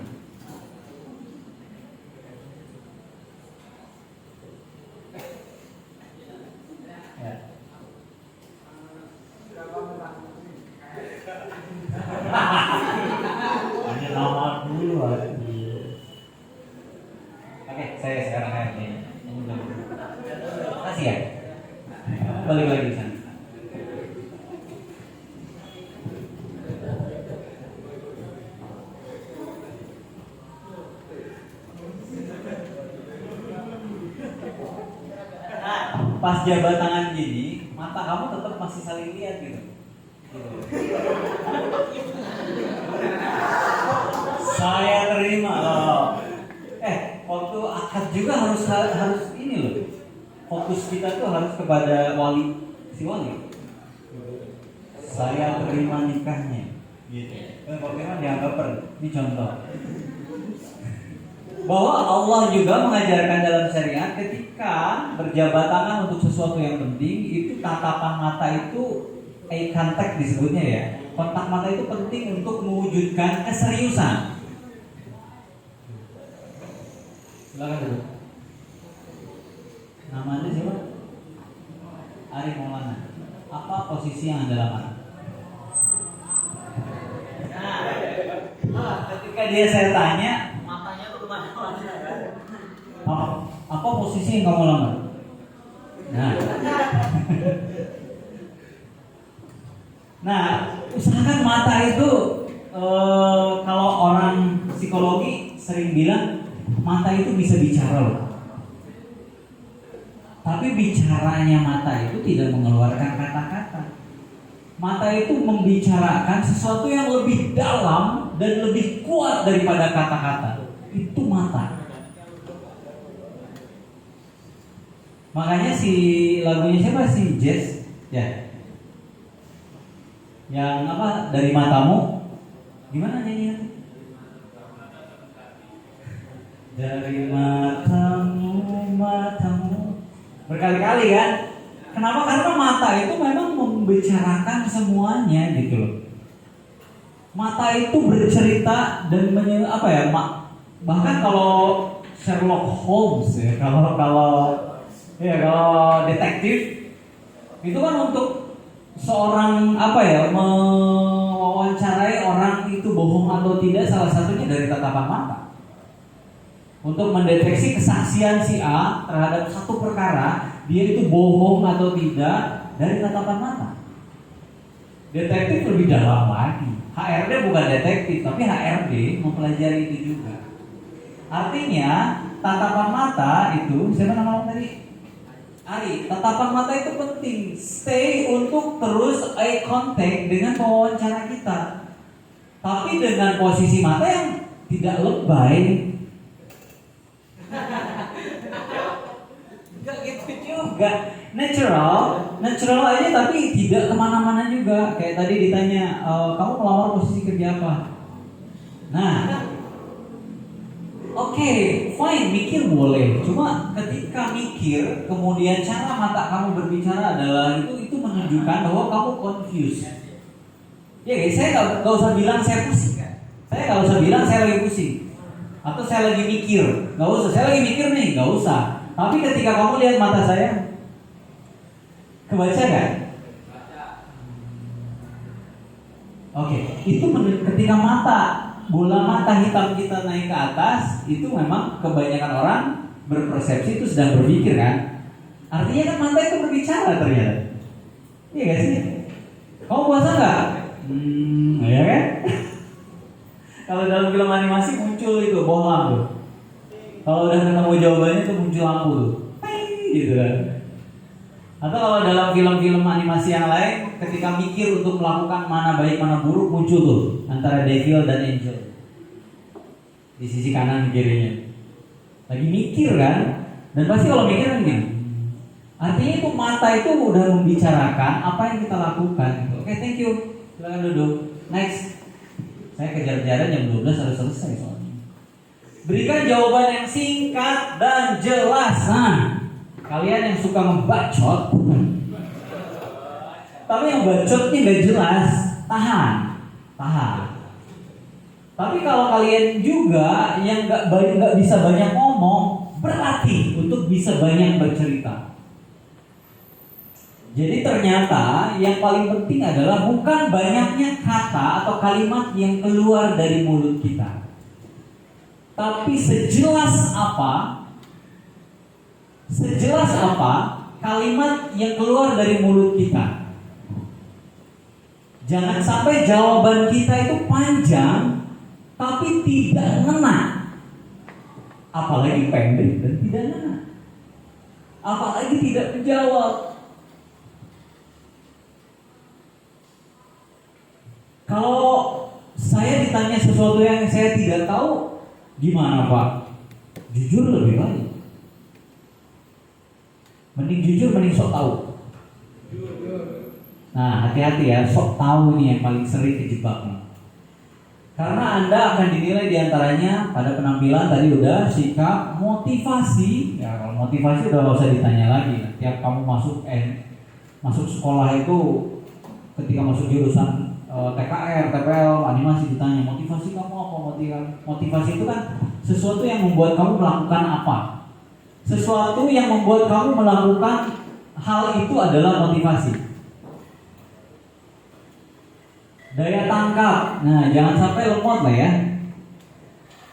Hanya nama dulu Oke, saya sekarang ini. Kasih ya. Balik lagi di sana. Pas jabat tangan gini, mata kamu tetap masih saling lihat gitu. Saya terima loh. Waktu akad juga harus ini loh. Fokus kita tuh harus kepada si wali. Saya terima nikahnya. Gitu. Bagaimana dianggap ini contoh. Bahwa Allah juga mengajarkan dalam syariat ketika berjabat tangan untuk sesuatu yang penting itu tatapan mata itu eye contact disebutnya ya. Kontak mata itu penting untuk mewujudkan keseriusan. Silakan dulu. Nama Anda siapa? Ari Maulana. Apa posisi yang Anda lamar? Nah, dia saya tanya, Matanya tuh kemana-mana kan? apa posisi yang kamu lamar? Nah, nah, usahakan mata itu kalau orang psikologi sering bilang mata itu bisa bicara loh. Tapi bicaranya mata itu tidak mengeluarkan kata-kata. Mata itu membicarakan sesuatu yang lebih dalam dan lebih kuat daripada kata-kata. Itu mata. Makanya si lagunya siapa sih? Jazz ya. Yang apa? Dari matamu. Gimana nyanyinya? Dari matamu, matamu. Berkali-kali kan? Kenapa? Karena mata itu memang membicarakan semuanya gitu loh. Mata itu bercerita dan apa ya? Bahkan kalau Sherlock Holmes ya, kalau detektif itu kan untuk seorang apa ya, mewawancarai orang itu bohong atau tidak, salah satunya dari tatapan mata. Untuk mendeteksi kesaksian si A terhadap satu perkara, dia itu bohong atau tidak dari tatapan mata. Detektif lebih dalam lagi. HRD bukan detektif, tapi HRD mempelajari itu juga. Artinya tatapan mata itu, siapa nama tadi? Ari, tatapan mata itu penting. Stay untuk terus eye contact dengan pewawancara kita. Tapi dengan posisi mata yang tidak lebay. Enggak gitu juga. Natural aja, tapi tidak kemana-mana juga. Kayak tadi ditanya, kamu melamar posisi kerja apa? Nah, oke, fine, mikir boleh. Cuma ketika mikir, kemudian cara mata kamu berbicara adalah itu menunjukkan bahwa kamu confused. Ya guys, saya nggak usah bilang saya pusing kan. Saya nggak usah bilang saya lagi pusing. Atau saya lagi mikir, nggak usah. Saya lagi mikir nih, nggak usah. Tapi ketika kamu lihat mata saya, kebaca kan? Oke, itu ketika bola mata hitam kita naik ke atas, itu memang kebanyakan orang berpersepsi itu sedang berpikir kan. Artinya kan mata itu berbicara ternyata. Iya gak sih? Kamu puasa gak? Ya kan? Kalau dalam film animasi muncul itu bohlam tuh. Kalau udah ketemu jawabannya tuh muncul lampu tuh, gitu kan. Atau kalau dalam film-film animasi yang lain, ketika mikir untuk melakukan mana baik mana buruk, muncul tuh antara devil dan angel di sisi kanan kirinya. Lagi mikir kan, dan pasti kalau mikir kan gini. Artinya itu mata itu udah membicarakan apa yang kita lakukan. Oke, thank you. Silakan duduk. Next. Saya kejar-kejaran jam 12 harus selesai soalnya. Berikan jawaban yang singkat dan jelas. Nah, kalian yang suka ngebacot, tapi yang bacotnya gak jelas, tahan. Tapi kalau kalian juga yang gak bisa banyak ngomong, berlatih untuk bisa banyak bercerita. Jadi ternyata yang paling penting adalah bukan banyaknya kata atau kalimat yang keluar dari mulut kita, tapi sejelas apa kalimat yang keluar dari mulut kita. Jangan sampai jawaban kita itu panjang tapi tidak ngena, apalagi pendek dan tidak ngena, apalagi tidak menjawab. Kalau saya ditanya sesuatu yang saya tidak tahu, gimana Pak? Jujur lebih baik. Mending jujur, mending sok tahu. Nah, hati-hati ya, sok tahu ini yang paling sering kejebaknya. Karena Anda akan dinilai diantaranya pada penampilan tadi udah, sikap, motivasi. Ya kalau motivasi udah gak usah ditanya lagi. Tiap kamu masuk sekolah itu, ketika masuk jurusan TKR, TPL, animasi ditanya motivasi kamu apa? Motivasi itu kan sesuatu yang membuat kamu melakukan apa? Sesuatu yang membuat kamu melakukan hal itu adalah motivasi. Daya tangkap, nah jangan sampai lemot lah ya.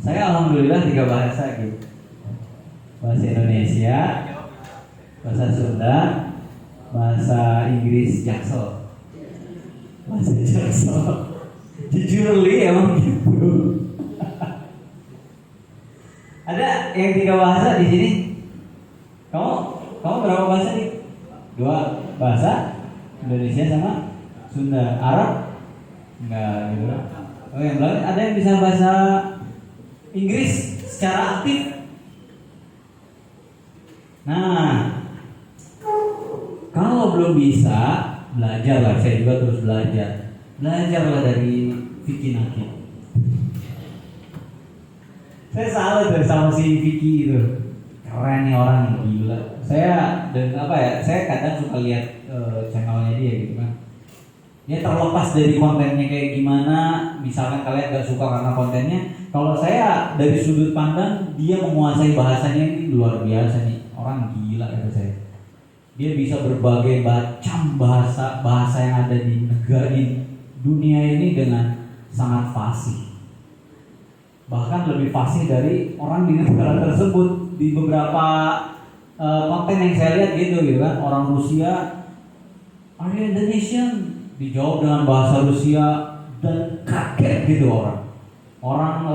Saya alhamdulillah 3 bahasa gitu. Bahasa Indonesia, bahasa Sunda, bahasa Inggris Jaksel. Bahasa Jaksel. Jujur li emang gitu. Ada yang 3 bahasa di sini? Kamu berapa bahasa nih? 2 bahasa, Indonesia sama Sunda. Arab? Enggak gitu. Oh yang lain ada yang bisa bahasa Inggris secara aktif. Nah, kalau belum bisa, belajarlah. Saya juga terus belajar. Belajarlah dari Vicky Naki. Saya salut sama si Vicky itu. Keren nih orang, gila. Saya saya kadang suka lihat channelnya dia gitu kan. Dia terlepas dari kontennya kayak gimana. Misalkan kalian gak suka karena kontennya, kalau saya dari sudut pandang dia menguasai bahasanya ini luar biasa nih. Orang gila kata saya. Dia bisa berbagai macam bahasa yang ada di negara ini, dunia ini dengan sangat fasih. Bahkan lebih fasih dari orang di negara tersebut. Di beberapa konten yang saya lihat gitu kan, orang Rusia, are you Indonesian? Dijawab dengan bahasa Rusia dan kaget gitu orang. Orang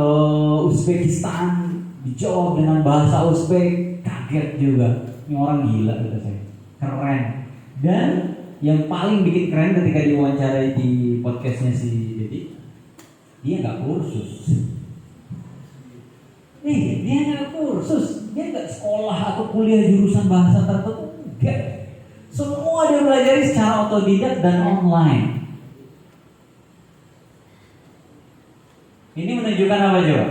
Uzbekistan dijawab dengan bahasa Uzbek, kaget juga. Ini orang gila kata saya. Keren. Dan yang paling bikin keren ketika diwawancarai di podcastnya si Dedi, dia nggak kursus. Dia nggak kursus, dia nggak sekolah atau kuliah jurusan bahasa tertentu, enggak. Semua dia belajar secara otodidak dan online. Ini menunjukkan apa coba?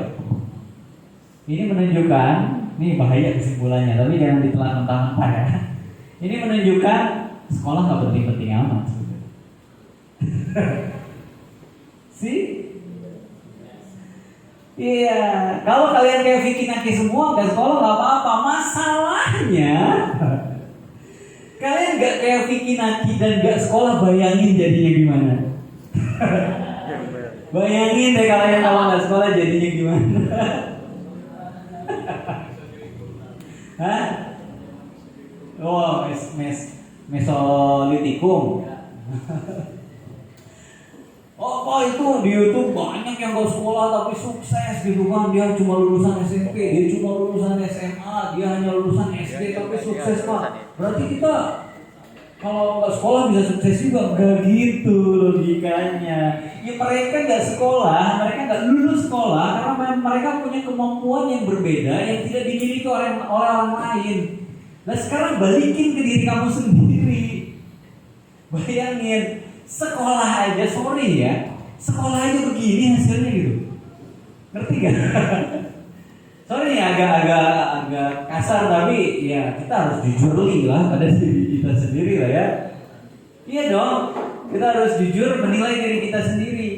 Ini menunjukkan, ini bahaya kesimpulannya, tapi jangan ditelan mentah-mentah ya. Ini menunjukkan sekolah nggak penting-penting amat. See? Iya, kalau kalian kayak Vicky Naki semua gak sekolah nggak apa-apa. Masalahnya kalian gak kayak Vicky Naki dan gak sekolah, bayangin jadinya gimana? Bayangin deh kalian kalau gak sekolah jadinya gimana? Hah? Oh, mesolitikum. Oh, Pak, itu di YouTube banyak yang gak sekolah tapi sukses gitu kan. Dia cuma lulusan SMP, dia cuma lulusan SMA, dia hanya lulusan SD tapi sukses Pak. Berarti kita kalau gak sekolah bisa sukses juga. Gak gitu logikanya. Ya mereka gak sekolah, mereka gak lulus sekolah karena mereka punya kemampuan yang berbeda yang tidak dimiliki oleh orang lain. Nah sekarang balikin ke diri kamu sendiri. Bayangin, sekolah aja, sorry ya, sekolah aja begini hasilnya gitu. Ngerti gak? Sorry ya, agak kasar tapi ya kita harus jujur lah pada diri kita sendiri lah ya. Iya dong, kita harus jujur menilai diri kita sendiri.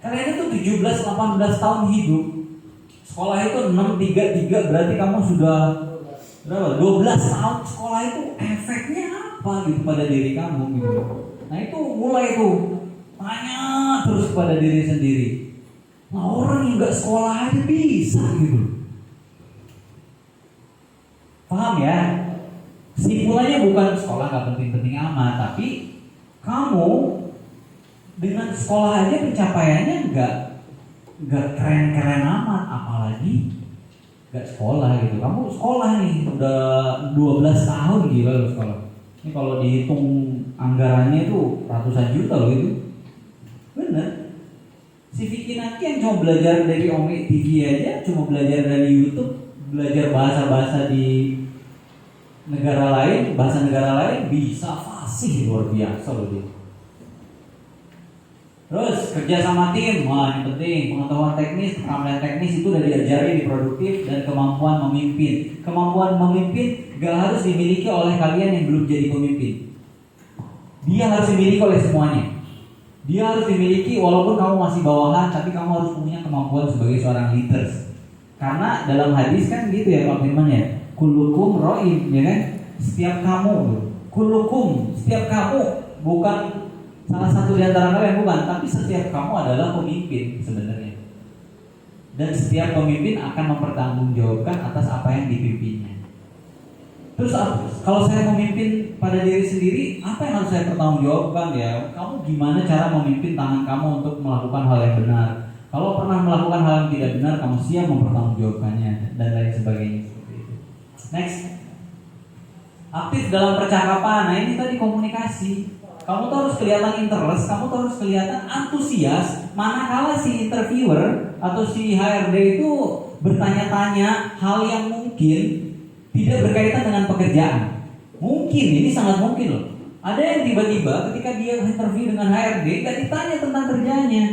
Kalian itu 17-18 tahun hidup, sekolah itu 6-3-3, berarti kamu sudah berapa? 12 tahun sekolah itu efeknya apa gitu pada diri kamu gitu. Nah itu mulai tuh tanya terus pada diri sendiri. Nah orang yang gak sekolah aja bisa gitu. Paham ya? Kesimpulannya bukan sekolah gak penting-penting amat, tapi kamu dengan sekolah aja pencapaiannya gak keren-keren amat, apalagi gak sekolah gitu. Kamu sekolah nih udah 12 tahun gila lo sekolah. Ini kalau dihitung anggarannya itu ratusan juta loh itu. Bener. Si Vicky Naki yang cuma belajar dari Ome TV aja, cuma belajar dari YouTube, belajar bahasa-bahasa di negara lain, bahasa negara lain bisa fasih luar biasa loh dia. Terus kerja sama tim, wah ini penting. Pengetahuan teknis, keterampilan teknis itu udah diajari di produktif dan kemampuan memimpin. Kemampuan memimpin gak harus dimiliki oleh kalian yang belum jadi pemimpin. Dia harus dimiliki oleh semuanya. Dia harus dimiliki walaupun kamu masih bawahan, tapi kamu harus punya kemampuan sebagai seorang leaders. Karena dalam hadis kan gitu ya Pak Firman ya, kullukum ro'in, ya kan? Setiap kamu, kullukum, setiap kamu, bukan salah satu di antara kalian bukan, tapi setiap kamu adalah pemimpin sebenarnya. dan setiap pemimpin akan mempertanggungjawabkan atas apa yang dipimpinnya. Terus kalau saya memimpin pada diri sendiri, apa yang harus saya pertanggungjawabkan ya? Kamu gimana cara memimpin tangan kamu untuk melakukan hal yang benar? Kalau pernah melakukan hal yang tidak benar, kamu siap mempertanggungjawabkannya dan lain sebagainya seperti itu. Next, aktif dalam percakapan. Nah ini tadi komunikasi. Kamu tuh harus kelihatan interest, kamu tuh harus kelihatan antusias. Manakala si interviewer atau si HRD itu bertanya-tanya hal yang mungkin tidak berkaitan dengan pekerjaan. Mungkin, ini sangat mungkin loh. Ada yang tiba-tiba ketika dia interview dengan HRD gak ditanya tentang kerjanya.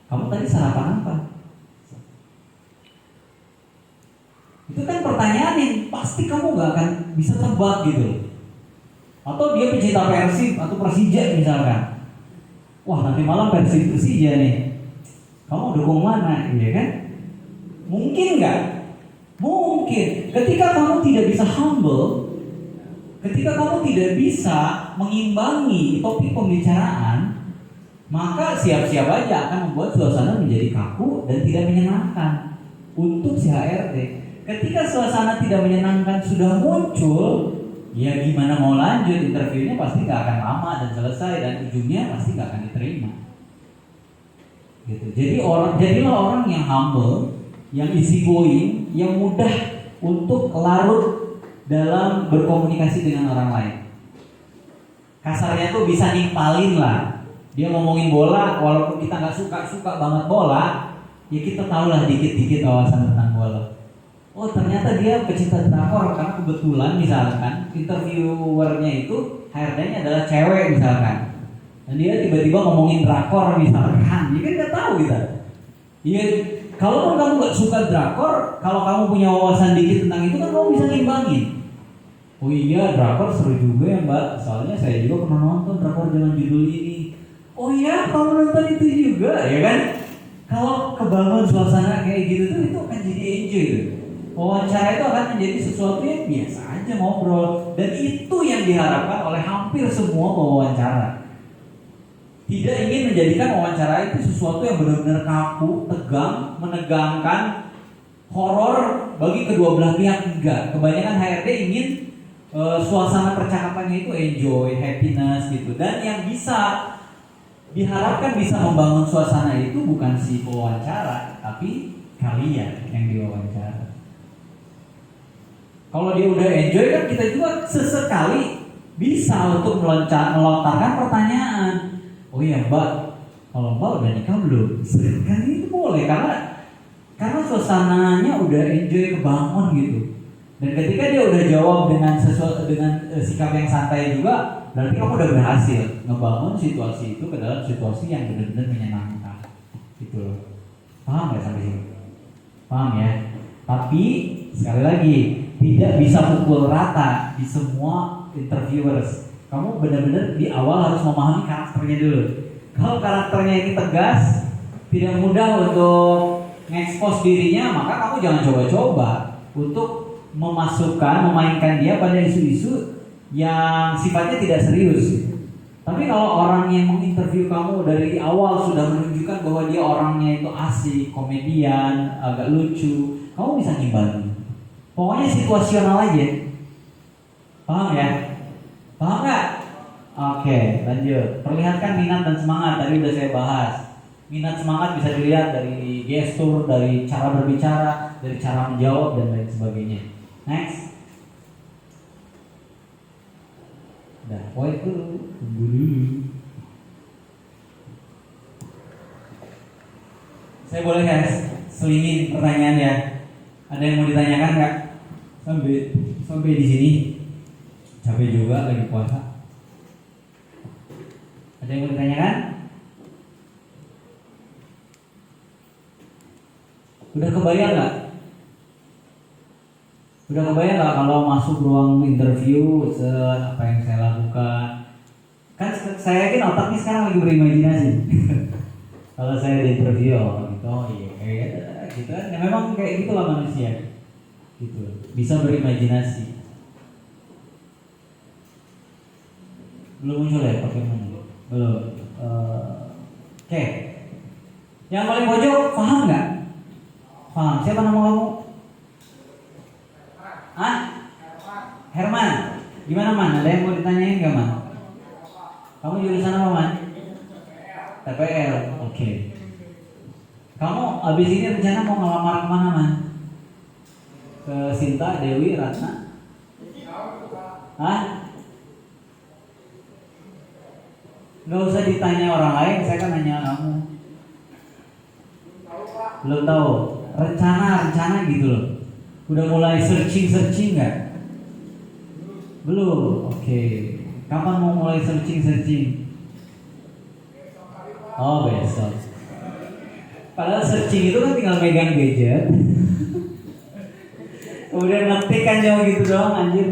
Kamu tadi sarapan apa? Itu kan pertanyaan yang pasti kamu gak akan bisa tebak gitu. Atau dia pecinta Persib atau Persija misalkan. Wah nanti malam Persib Persija nih. Kamu dukung mana? Iya kan? Mungkin gak? Mungkin. Ketika kamu tidak bisa humble, ketika kamu tidak bisa mengimbangi topik pembicaraan, maka siap-siap aja akan membuat suasana menjadi kaku dan tidak menyenangkan untuk si HRD. Ketika suasana tidak menyenangkan sudah muncul, ya gimana mau lanjut, interviewnya pasti gak akan lama dan selesai dan ujungnya pasti gak akan diterima. Gitu. Jadilah orang yang humble, yang easy going, yang mudah untuk larut dalam berkomunikasi dengan orang lain. Kasarnya tuh bisa nimpalin lah. Dia ngomongin bola, walaupun kita nggak suka banget bola, ya kita tahulah dikit-dikit wawasan tentang bola. Oh ternyata dia pecinta drakor karena kebetulan misalkan interviewernya itu HRD-nya adalah cewek misalkan, dan dia tiba-tiba ngomongin drakor misalkan, ya kan nggak tahu kita. Iya, kalaupun kamu nggak suka drakor, kalau kamu punya wawasan dikit tentang itu kan kamu bisa ngimbangin. Oh iya, drakor seru juga ya mbak, soalnya saya juga pernah nonton drakor dengan judul ini. Oh iya, kamu nonton itu juga, ya kan? Kalau kebangun suasana kayak gitu tuh itu akan jadi enjoy tuh. Wawancara itu akan menjadi sesuatu yang biasa aja ngobrol, dan itu yang diharapkan oleh hampir semua wawancara. Tidak ingin menjadikan wawancara itu sesuatu yang benar-benar kaku, tegang, menegangkan, horor bagi kedua belah pihak. Enggak. Kebanyakan HRD ingin suasana percakapannya itu enjoy, happiness gitu. Dan yang bisa diharapkan bisa membangun suasana itu bukan si pewawancara, tapi kalian yang diwawancara. Kalau dia udah enjoy kan kita juga sesekali bisa untuk melontarkan pertanyaan. Oh iya mbak, kalau mbak udah nikah belum? Sekali itu boleh karena suasananya udah enjoy kebangun gitu. Dan ketika dia udah jawab dengan sikap yang santai juga, berarti kamu udah berhasil ngebangun situasi itu ke dalam situasi yang benar-benar menyenangkan. Gitu loh. Paham nggak sampai sini? Paham ya? Tapi sekali lagi tidak bisa pukul rata di semua interviewers. Kamu benar-benar di awal harus memahami karakternya dulu. Kalau karakternya ini tegas, tidak mudah untuk ngekspos dirinya, maka kamu jangan coba-coba untuk memainkan dia pada isu-isu yang sifatnya tidak serius. Tapi kalau orang yang menginterview kamu dari awal sudah menunjukkan bahwa dia orangnya itu asik, komedian, agak lucu, kamu bisa ngimbangi. Pokoknya situasional aja. Paham ya? Paham nggak? Oke, lanjut. Perlihatkan minat dan semangat. Tadi udah saya bahas. Minat semangat bisa dilihat dari gestur, dari cara berbicara, dari cara menjawab dan lain sebagainya. Next. Udah, poin dulu. Tunggu dulu. Saya boleh ya selingin pertanyaan ya. Ada yang mau ditanyakan nggak? Sampai di sini. Capek juga lagi puasa. Ada yang mau ditanyakan? Udah kebayang nggak? Udah kebayang nggak kalau masuk ruang interview apa yang saya lakukan? Kan saya yakin otak ini sekarang lagi berimajinasi. Kalau saya di interview, gitu, iya kayak gitu kan. Ya, memang kayak gitulah manusia. Gitu, bisa berimajinasi. Belum muncul ya pakai mana? Belum. Oke. Yang paling pojok paham nggak? Paham? Siapa nama kamu? Ah? Herman. Gimana Man? Ada yang mau ditanyain gak Man? Kamu jurusan apa Man? TPL. Oke. Kamu abis ini rencana mau ngelamar kemana Man? Ke Sinta, Dewi, Ratna? Hah? Gak usah ditanya orang lain, saya kan nanya kamu. Belum tahu. Rencana gitu loh. Udah mulai searching nggak? Belum. Oke. Kapan mau mulai searching? Oh besok. Padahal searching itu kan tinggal megang gadget. Kemudian ngetik kan jauh gitu doang anjir.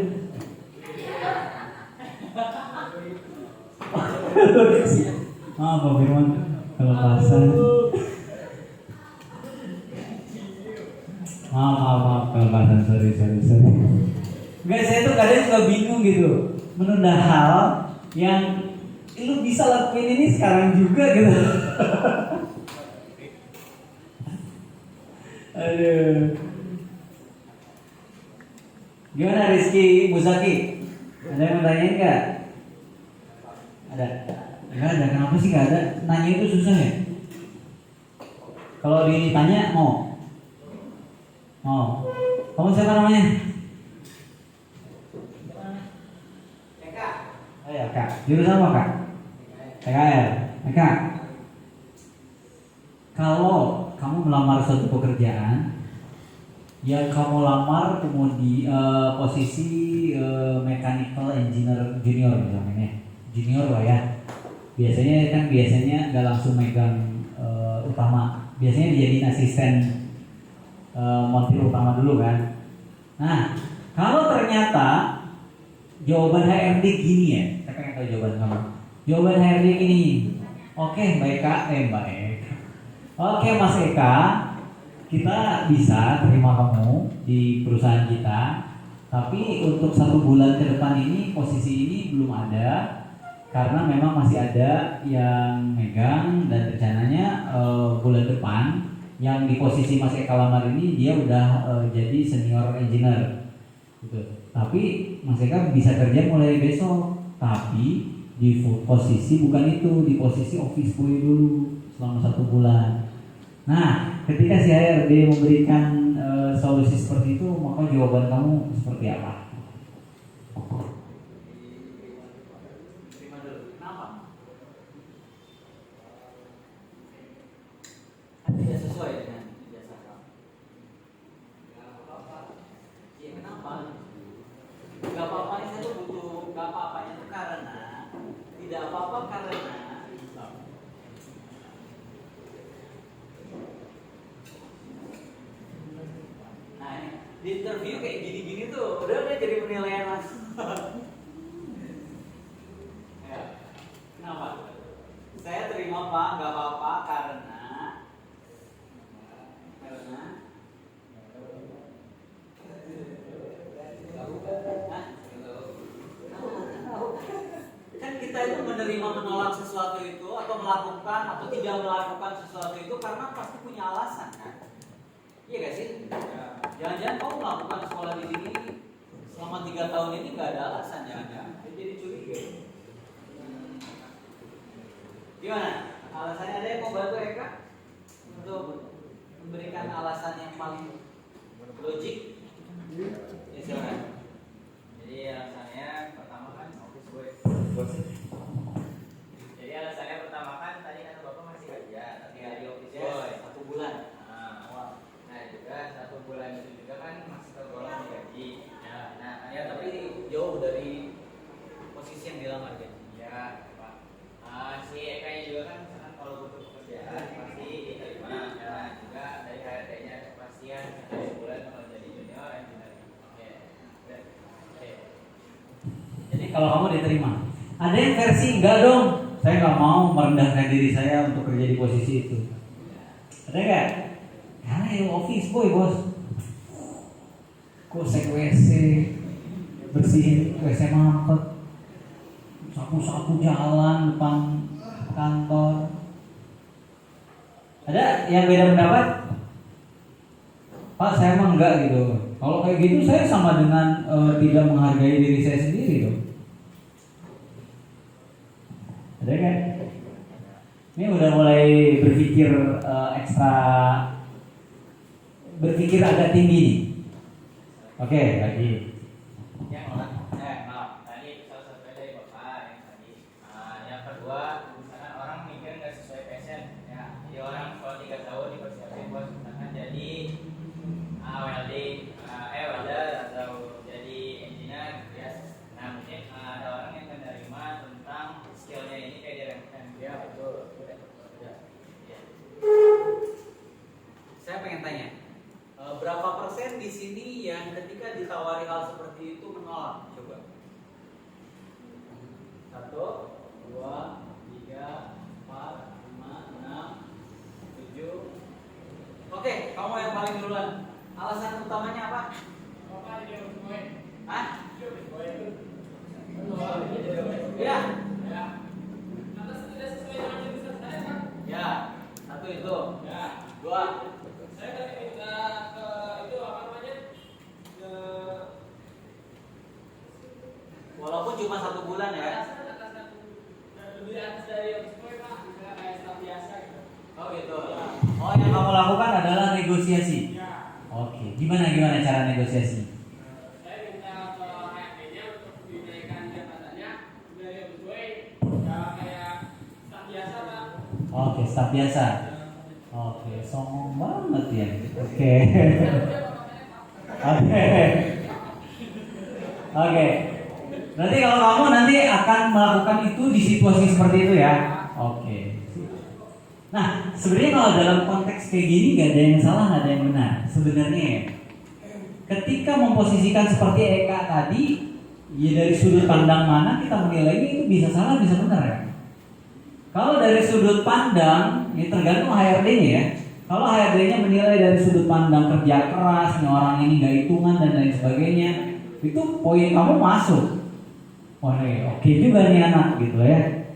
Pak Firman kelepasan. Maaf kelepasan, sorry. Enggak, saya tuh kadang juga bingung gitu menunda hal yang lu bisa lakuin ini sekarang juga gitu. Aduh. Gimana Rizky Muzaki? Ada yang mau tanyain nggak? Ada? Nggak ada. Kenapa sih nggak ada? Nanya itu susah ya? Kalau ditanya mau? Kamu siapa namanya? Eka. Oh ya Kak. Jurusan apa Kak? PKL. Eka. Kalau kamu melamar suatu pekerjaan yang kamu lamar kemudian posisi mechanical engineer junior misalnya, junior lah ya. Biasanya nggak langsung megang utama. Biasanya dijadiin asisten montir utama dulu kan. Nah, kalau ternyata jawaban HRD gini ya, saya pengen tahu jawaban kamu. Jawaban HRD gini, oke Mbak Eka, oke Mas Eka, kita bisa terima kamu di perusahaan kita, tapi untuk 1 bulan ke depan ini posisi ini belum ada, karena memang masih ada yang megang dan rencananya bulan depan yang di posisi Mas Eka lamar ini dia udah jadi senior engineer gitu. Tapi Mas Eka bisa kerja mulai besok, tapi di posisi bukan itu, di posisi office boy dulu selama 1 bulan. Nah, ketika si HRD memberikan solusi seperti itu, maka jawaban kamu seperti apa? Tidak sesuai dengan ijazah kamu. Ya kenapa? Gak apa-apa, saya tuh butuh gak apa-apanya itu karena tidak apa-apa karena nah ini, di interview kayak gini-gini tuh udah jadi penilaian Mas. Ya. Kenapa? Saya terima Pak, gak apa-apa karena kan kita itu menerima menolak sesuatu itu atau melakukan atau tidak melakukan sesuatu itu karena pasti punya alasan kan? Iya gak sih? Jangan-jangan kamu melakukan sekolah di sini selama 3 tahun ini nggak ada alasan, jangan-jangan jadi curiga. Gimana? Alasannya ada yang mau bantu Eka untuk memberikan alasan yang paling logik? Ya silakan. Jadi alasannya pertama kan office boy. Jadi alasannya pertama kan tadi kan Bapak masih kerja, tapi di office boy 1 bulan. Nah juga 1 bulan itu juga kan masih tergolong digaji. Ya tapi jauh dari posisi yang dilamar kan? Ya Pak. Si Eka juga kan misalkan kalau butuh pekerjaan pasti diterima. Nah juga dari HRD-nya kepastian 1 bulan kalau jadi junior engineer. Oke. Jadi kalau kamu diterima, ada yang versi enggak dong, saya nggak mau merendahkan diri saya untuk kerja di posisi itu. Ada nggak? Karena yang office boy bos, gosek WC, bersihin WC mampet, sapu-sapu jalan depan kantor. Ada yang beda pendapat? Pak saya emang enggak gitu. Kalau kayak gitu saya sama dengan tidak menghargai diri saya sendiri dong. Ada kan? Ini udah mulai berpikir ekstra, berpikir agak tinggi nih. Oke, lagi. Maaf, tadi salah satu dari Bapak yang tadi. Yang kedua, misalkan orang mikir nggak sesuai passion, ya. Jadi orang kalau 3 tahun dipersiapin buat misalkan jadi welding, welder atau jadi engineer, ya. Nah mungkin ada orang yang menerima tentang skillnya ini kayak diremehkan. Ya betul. Ya. Saya pengen tanya, berapa persen di sini yang ketika ditawari hal seperti itu menolak? Coba. 1, 2, 3, 4, 5, 6, 7. Oke, kamu yang paling duluan. Alasan utamanya apa? Hah? Ya. Ya, 1 itu. Ya. 2. Saya tadi minta ke itu apa namanya? Walaupun cuma 1 bulan ya. Lebih atas dari yang sesuai Pak, misalnya kayak staf biasa gitu. Oh gitu. Oh yang kamu lakukan adalah negosiasi. Ya. Oke. Gimana cara negosiasi? Saya minta ke HRD-nya untuk dinaikkan jabatannya dari yang sesuai ya kayak staf biasa Pak. Oke, staf biasa. Oke, sombong banget ya. Oke. Oke. Oke. Berarti kalau kamu nanti akan melakukan itu di situasi seperti itu ya. Oke. Nah, sebenarnya kalau dalam konteks kayak gini gak ada yang salah, gak ada yang benar. Sebenarnya ya. Ketika memposisikan seperti Eka tadi, ya dari sudut pandang mana kita menilainya itu bisa salah, bisa benar ya. Kalau dari sudut pandang, ini tergantung HRD-nya ya. Kalau HRD-nya menilai dari sudut pandang kerja keras, nih orang ini gak hitungan dan lain sebagainya, itu poin kamu masuk. Oh nih, oke juga nih anak gitu ya.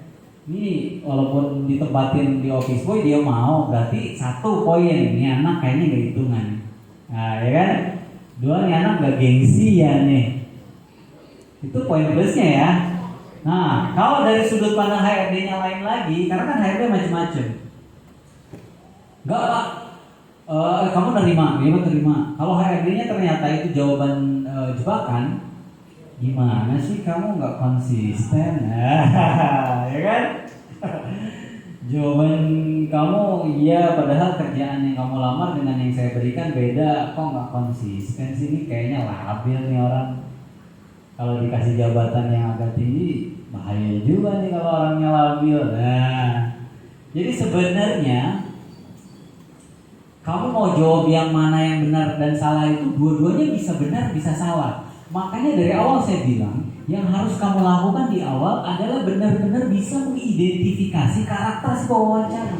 Ini walaupun ditempatin di office boy dia mau, berarti 1 poin ini anak kayaknya gak hitungan. Nah ya kan, 2 nih anak gak gengsi ya nih. Itu poin plusnya ya. Nah, kalau dari sudut pandang HRD-nya lain lagi, karena kan HRD macam-macam. Enggak Pak, kamu terima. Kalau HRD-nya ternyata itu jawaban jebakan, gimana sih kamu nggak konsisten? Ya kan? Jawaban kamu iya, padahal kerjaan yang kamu lamar dengan yang saya berikan beda, kok nggak konsisten sih? Ini kayaknya labil nih orang. Kalau dikasih jabatan yang agak tinggi, bahaya juga nih kalau orangnya labil. Nah, jadi sebenarnya kamu mau jawab yang mana yang benar dan salah itu dua-duanya bisa benar bisa salah. Makanya dari awal saya bilang yang harus kamu lakukan di awal adalah benar-benar bisa mengidentifikasi karakter si pewawancara.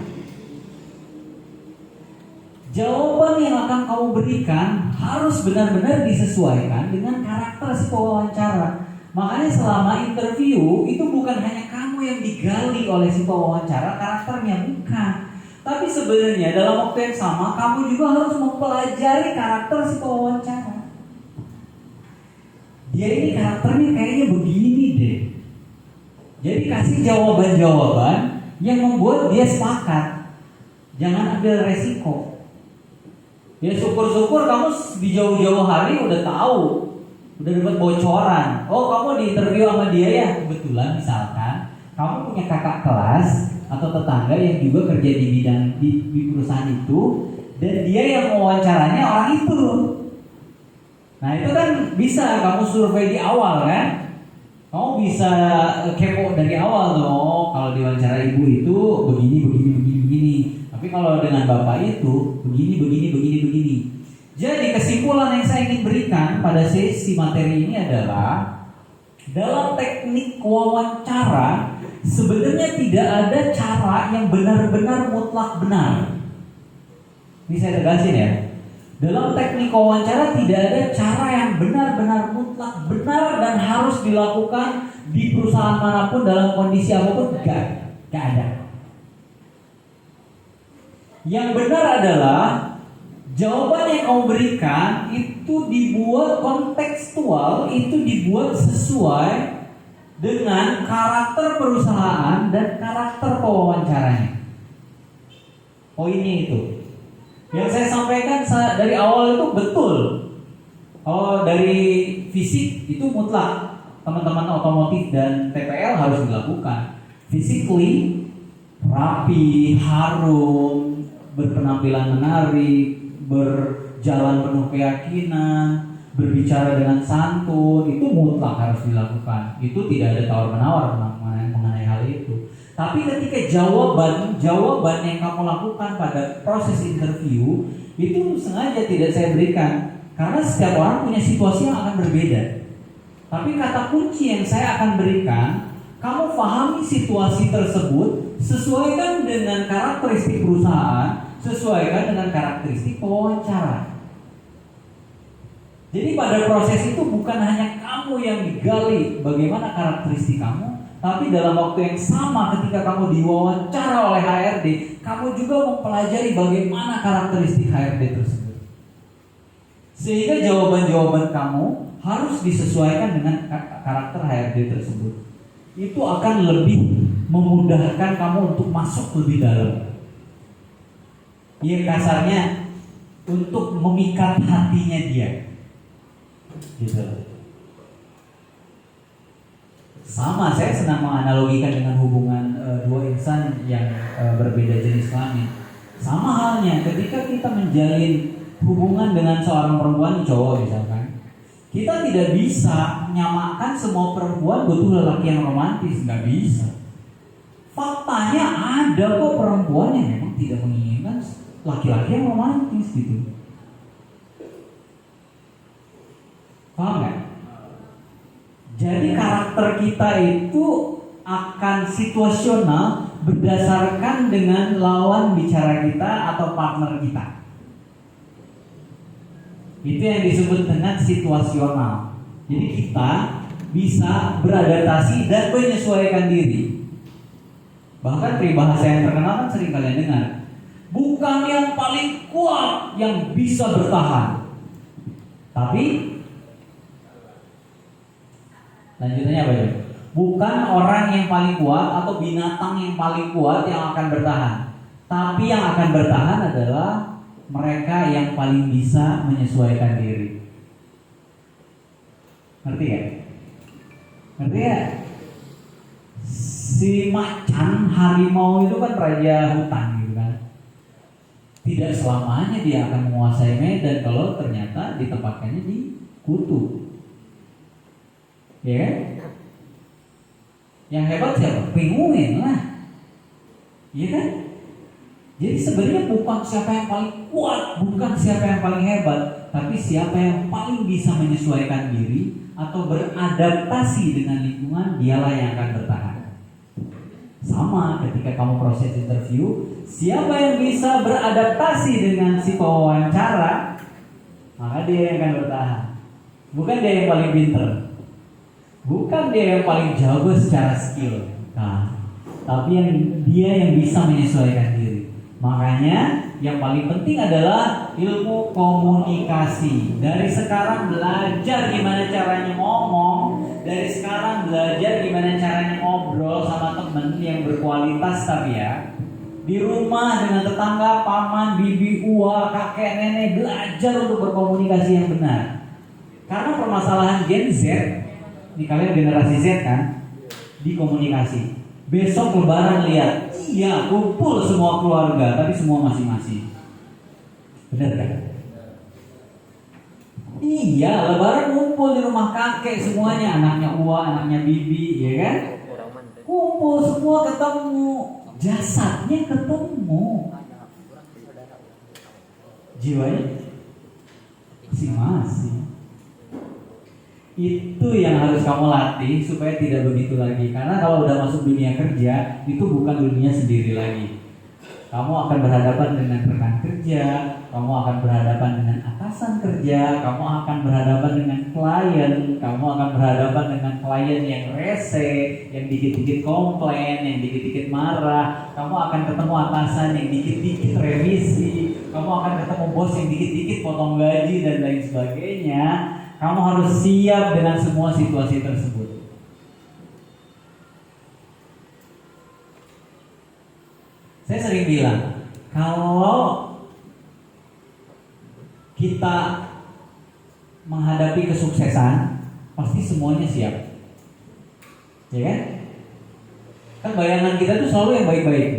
Jawaban yang akan kamu berikan harus benar-benar disesuaikan dengan karakter si pewawancara. Makanya selama interview itu bukan hanya kamu yang digali oleh si pewawancara karakternya, bukan. Tapi sebenarnya dalam waktu yang sama kamu juga harus mempelajari karakter si pewawancara. Dia ini karakternya kayaknya begini deh. Jadi kasih jawaban-jawaban yang membuat dia sepakat. Jangan ambil resiko. Ya syukur-syukur kamu di jauh-jauh hari udah tahu, udah dapat bocoran. Oh kamu di interview sama dia ya, kebetulan misalkan kamu punya kakak kelas atau tetangga yang juga kerja di bidang di perusahaan itu, dan dia yang mewawancaranya orang itu. Nah itu kan bisa kamu survei di awal kan, kamu bisa kepo dari awal tuh. Oh, kalau diwawancara ibu itu begini. Tapi kalau dengan bapak itu begini. Jadi kesimpulan yang saya ingin berikan pada sesi materi ini adalah dalam teknik wawancara sebenarnya tidak ada cara yang benar-benar mutlak benar. Ini saya tegasin ya. Dalam teknik wawancara tidak ada cara yang benar-benar mutlak benar dan harus dilakukan di perusahaan manapun dalam kondisi apapun, gak ada. Yang benar adalah Jawaban yang kamu berikan itu dibuat kontekstual, itu dibuat sesuai dengan karakter perusahaan dan karakter pewawancaranya. Poinnya itu. Yang saya sampaikan dari awal itu betul. Kalau dari fisik itu mutlak, teman-teman otomotif dan TPL harus dilakukan. Physically rapi, harum, berpenampilan menarik, berjalan penuh keyakinan, berbicara dengan santun, itu mutlak harus dilakukan. Itu tidak ada tawar-menawar mengenai hal itu. Tapi ketika jawaban yang kamu lakukan pada proses interview itu sengaja tidak saya berikan, karena setiap orang punya situasi yang akan berbeda. Tapi kata kunci yang saya akan berikan, kamu pahami situasi tersebut, sesuaikan dengan karakteristik perusahaan, sesuaikan dengan karakteristik pewawancara. Jadi pada proses itu bukan hanya kamu yang digali bagaimana karakteristik kamu, tapi dalam waktu yang sama ketika kamu diwawancara oleh HRD, kamu juga mempelajari bagaimana karakteristik HRD tersebut. Sehingga jawaban-jawaban kamu harus disesuaikan dengan karakter HRD tersebut. Itu akan lebih memudahkan kamu untuk masuk lebih dalam. Ya kasarnya untuk memikat hatinya dia. Gitu. Sama, saya senang menganalogikan dengan hubungan dua insan yang berbeda jenis kelamin. Sama halnya ketika kita menjalin hubungan dengan seorang perempuan cowok misalkan, kita tidak bisa menyamakan semua perempuan butuh lelaki yang romantis, nggak bisa. Faktanya ada kok perempuan yang memang tidak menginginkan laki-laki yang romantis gitu. Paham nggak? Jadi karakter kita itu akan situasional berdasarkan dengan lawan bicara kita atau partner kita. Itu yang disebut dengan situasional. Jadi kita bisa beradaptasi dan menyesuaikan diri. Bahkan peribahasa yang terkenal kan sering kalian dengar. Bukan yang paling kuat yang bisa bertahan, tapi lanjutannya apa ya? Bukan orang yang paling kuat atau binatang yang paling kuat yang akan bertahan, tapi yang akan bertahan adalah mereka yang paling bisa menyesuaikan diri. Ngerti ya? Ngerti ya? Si macan harimau itu kan raja hutan gitu kan. Tidak selamanya dia akan menguasai medan kalau ternyata ditempatkannya di kutub. Ya kan? Yang hebat siapa? Penguin lah. Iya kan? Jadi sebenarnya bukan siapa yang paling kuat, bukan siapa yang paling hebat, tapi siapa yang paling bisa menyesuaikan diri atau beradaptasi dengan lingkungan, dialah yang akan bertahan. Sama ketika kamu proses interview, siapa yang bisa beradaptasi dengan si pewawancara, maka dia yang akan bertahan. Bukan dia yang paling pinter, bukan dia yang paling jago secara skill, tapi dia yang bisa menyesuaikan diri. Makanya yang paling penting adalah ilmu komunikasi. Dari sekarang belajar gimana caranya ngomong, dari sekarang belajar gimana caranya ngobrol sama temen yang berkualitas tapi ya. Di rumah dengan tetangga, paman, bibi, uwa, kakek, nenek, belajar untuk berkomunikasi yang benar. Karena permasalahan Gen Z, ini kalian generasi Z kan, di komunikasi. Besok lebaran lihat, iya kumpul semua keluarga, tapi semua masing-masing. Benar kan? Iya, lebaran kumpul di rumah kakek semuanya, anaknya uwa, anaknya bibi, ya kan? Kumpul semua ketemu, jasadnya ketemu, jiwanya masing-masing. Itu yang harus kamu latih supaya tidak begitu lagi. Karena kalau udah masuk dunia kerja, itu bukan dunia sendiri lagi. Kamu akan berhadapan dengan rekan kerja, kamu akan berhadapan dengan atasan kerja, kamu akan berhadapan dengan klien, kamu akan berhadapan dengan klien yang rese, yang dikit-dikit komplain, yang dikit-dikit marah, kamu akan ketemu atasan yang dikit-dikit revisi, kamu akan ketemu bos yang dikit-dikit potong gaji dan lain sebagainya. Kamu harus siap dengan semua situasi tersebut. Saya sering bilang, kalau kita menghadapi kesuksesan, pasti semuanya siap. Ya kan? Kan bayangan kita tuh selalu yang baik-baik.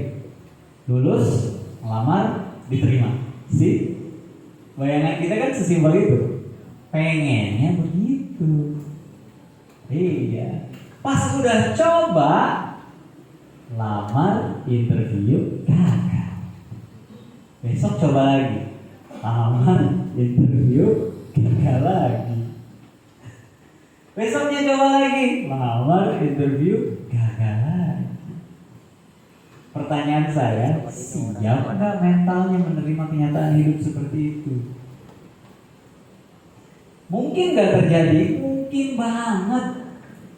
Lulus, melamar, diterima. Sih? Bayangan kita kan sesimpel itu. Pengennya begitu. Iya. Pas udah coba, lamar, interview, gagal. Besok coba lagi. Lamar, interview, gagal lagi. Besoknya coba lagi, lamar, interview, gagal lagi. Pertanyaan saya, siap nggak mentalnya menerima kenyataan hidup seperti itu? Mungkin nggak terjadi, mungkin banget.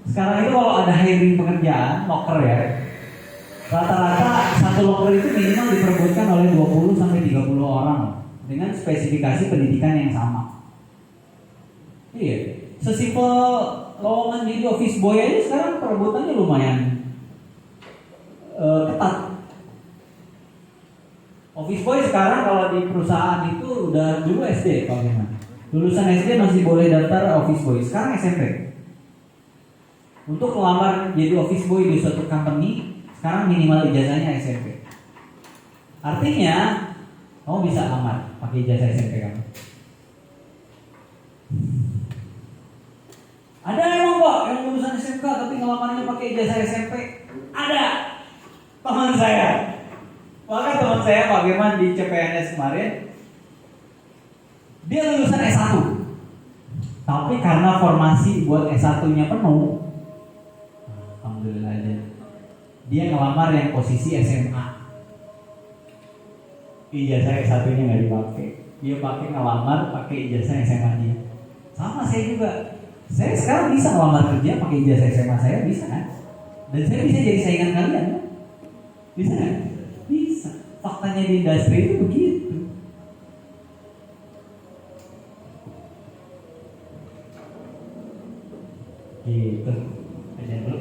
Sekarang itu kalau ada hiring pekerjaan, loker ya, rata-rata satu loker itu minimal diperebutkan oleh 20-30 orang dengan spesifikasi pendidikan yang sama. Iya. Sesimpel lowongan jadi office boy aja sekarang perebutannya lumayan ketat. Office boy sekarang kalau di perusahaan itu udah dulu SD kalau gimana. Lulusan SD masih boleh daftar office boy. Sekarang SMP. Untuk melamar jadi office boy di suatu company, sekarang minimal ijazahnya SMP. Artinya kamu bisa lamar pakai ijazah SMP kamu. Ada emang Pak yang lulusan SMK tapi ngelamarnya pakai ijazah SMP? Ada. Teman saya. Maka teman saya Pak Firman di CPNS kemarin, dia lulusan S1. Tapi karena formasi buat S1-nya penuh, alhamdulillah aja, dia ngelamar yang posisi SMA. Ijazah S1-nya nggak dipakai. Dia pakai ngelamar pakai ijazah SMA dia. Sama saya juga. Saya sekarang bisa ngelamar kerja pakai ijazah SMA saya, bisa kan? Dan saya bisa jadi saingan kalian kan? Bisa kan? Bisa. Faktanya di industri itu begitu. Gitu. Aja dulu.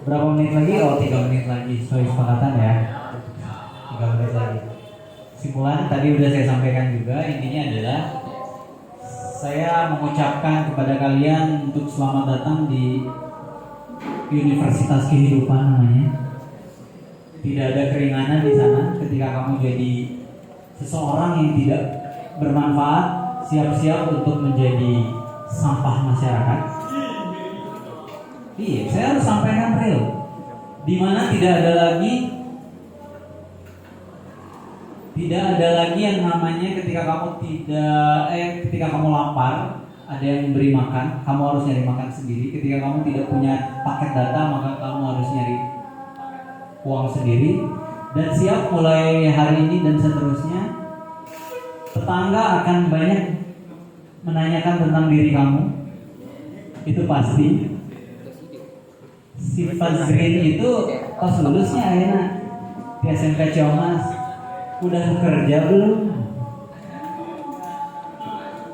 Berapa menit lagi? Oh 3 menit lagi. Sesuai kesepakatan ya. 3 menit lagi. Kesimpulan tadi udah saya sampaikan juga. Intinya adalah saya mengucapkan kepada kalian untuk selamat datang di Universitas Kehidupan namanya. Tidak ada keringanan di sana. Ketika kamu jadi seseorang yang tidak bermanfaat, siap-siap untuk menjadi sampah masyarakat. Iya, saya harus sampaikan real. Dimana tidak ada lagi yang namanya ketika kamu lapar, ada yang memberi makan, kamu harus nyari makan sendiri. Ketika kamu tidak punya paket data, maka kamu harus nyari uang sendiri. Dan siap mulai hari ini dan seterusnya, tetangga akan banyak menanyakan tentang diri kamu. Itu pasti. Si Fazrin itu pas lulusnya akhirnya di SMK Ciamas udah kerja belum?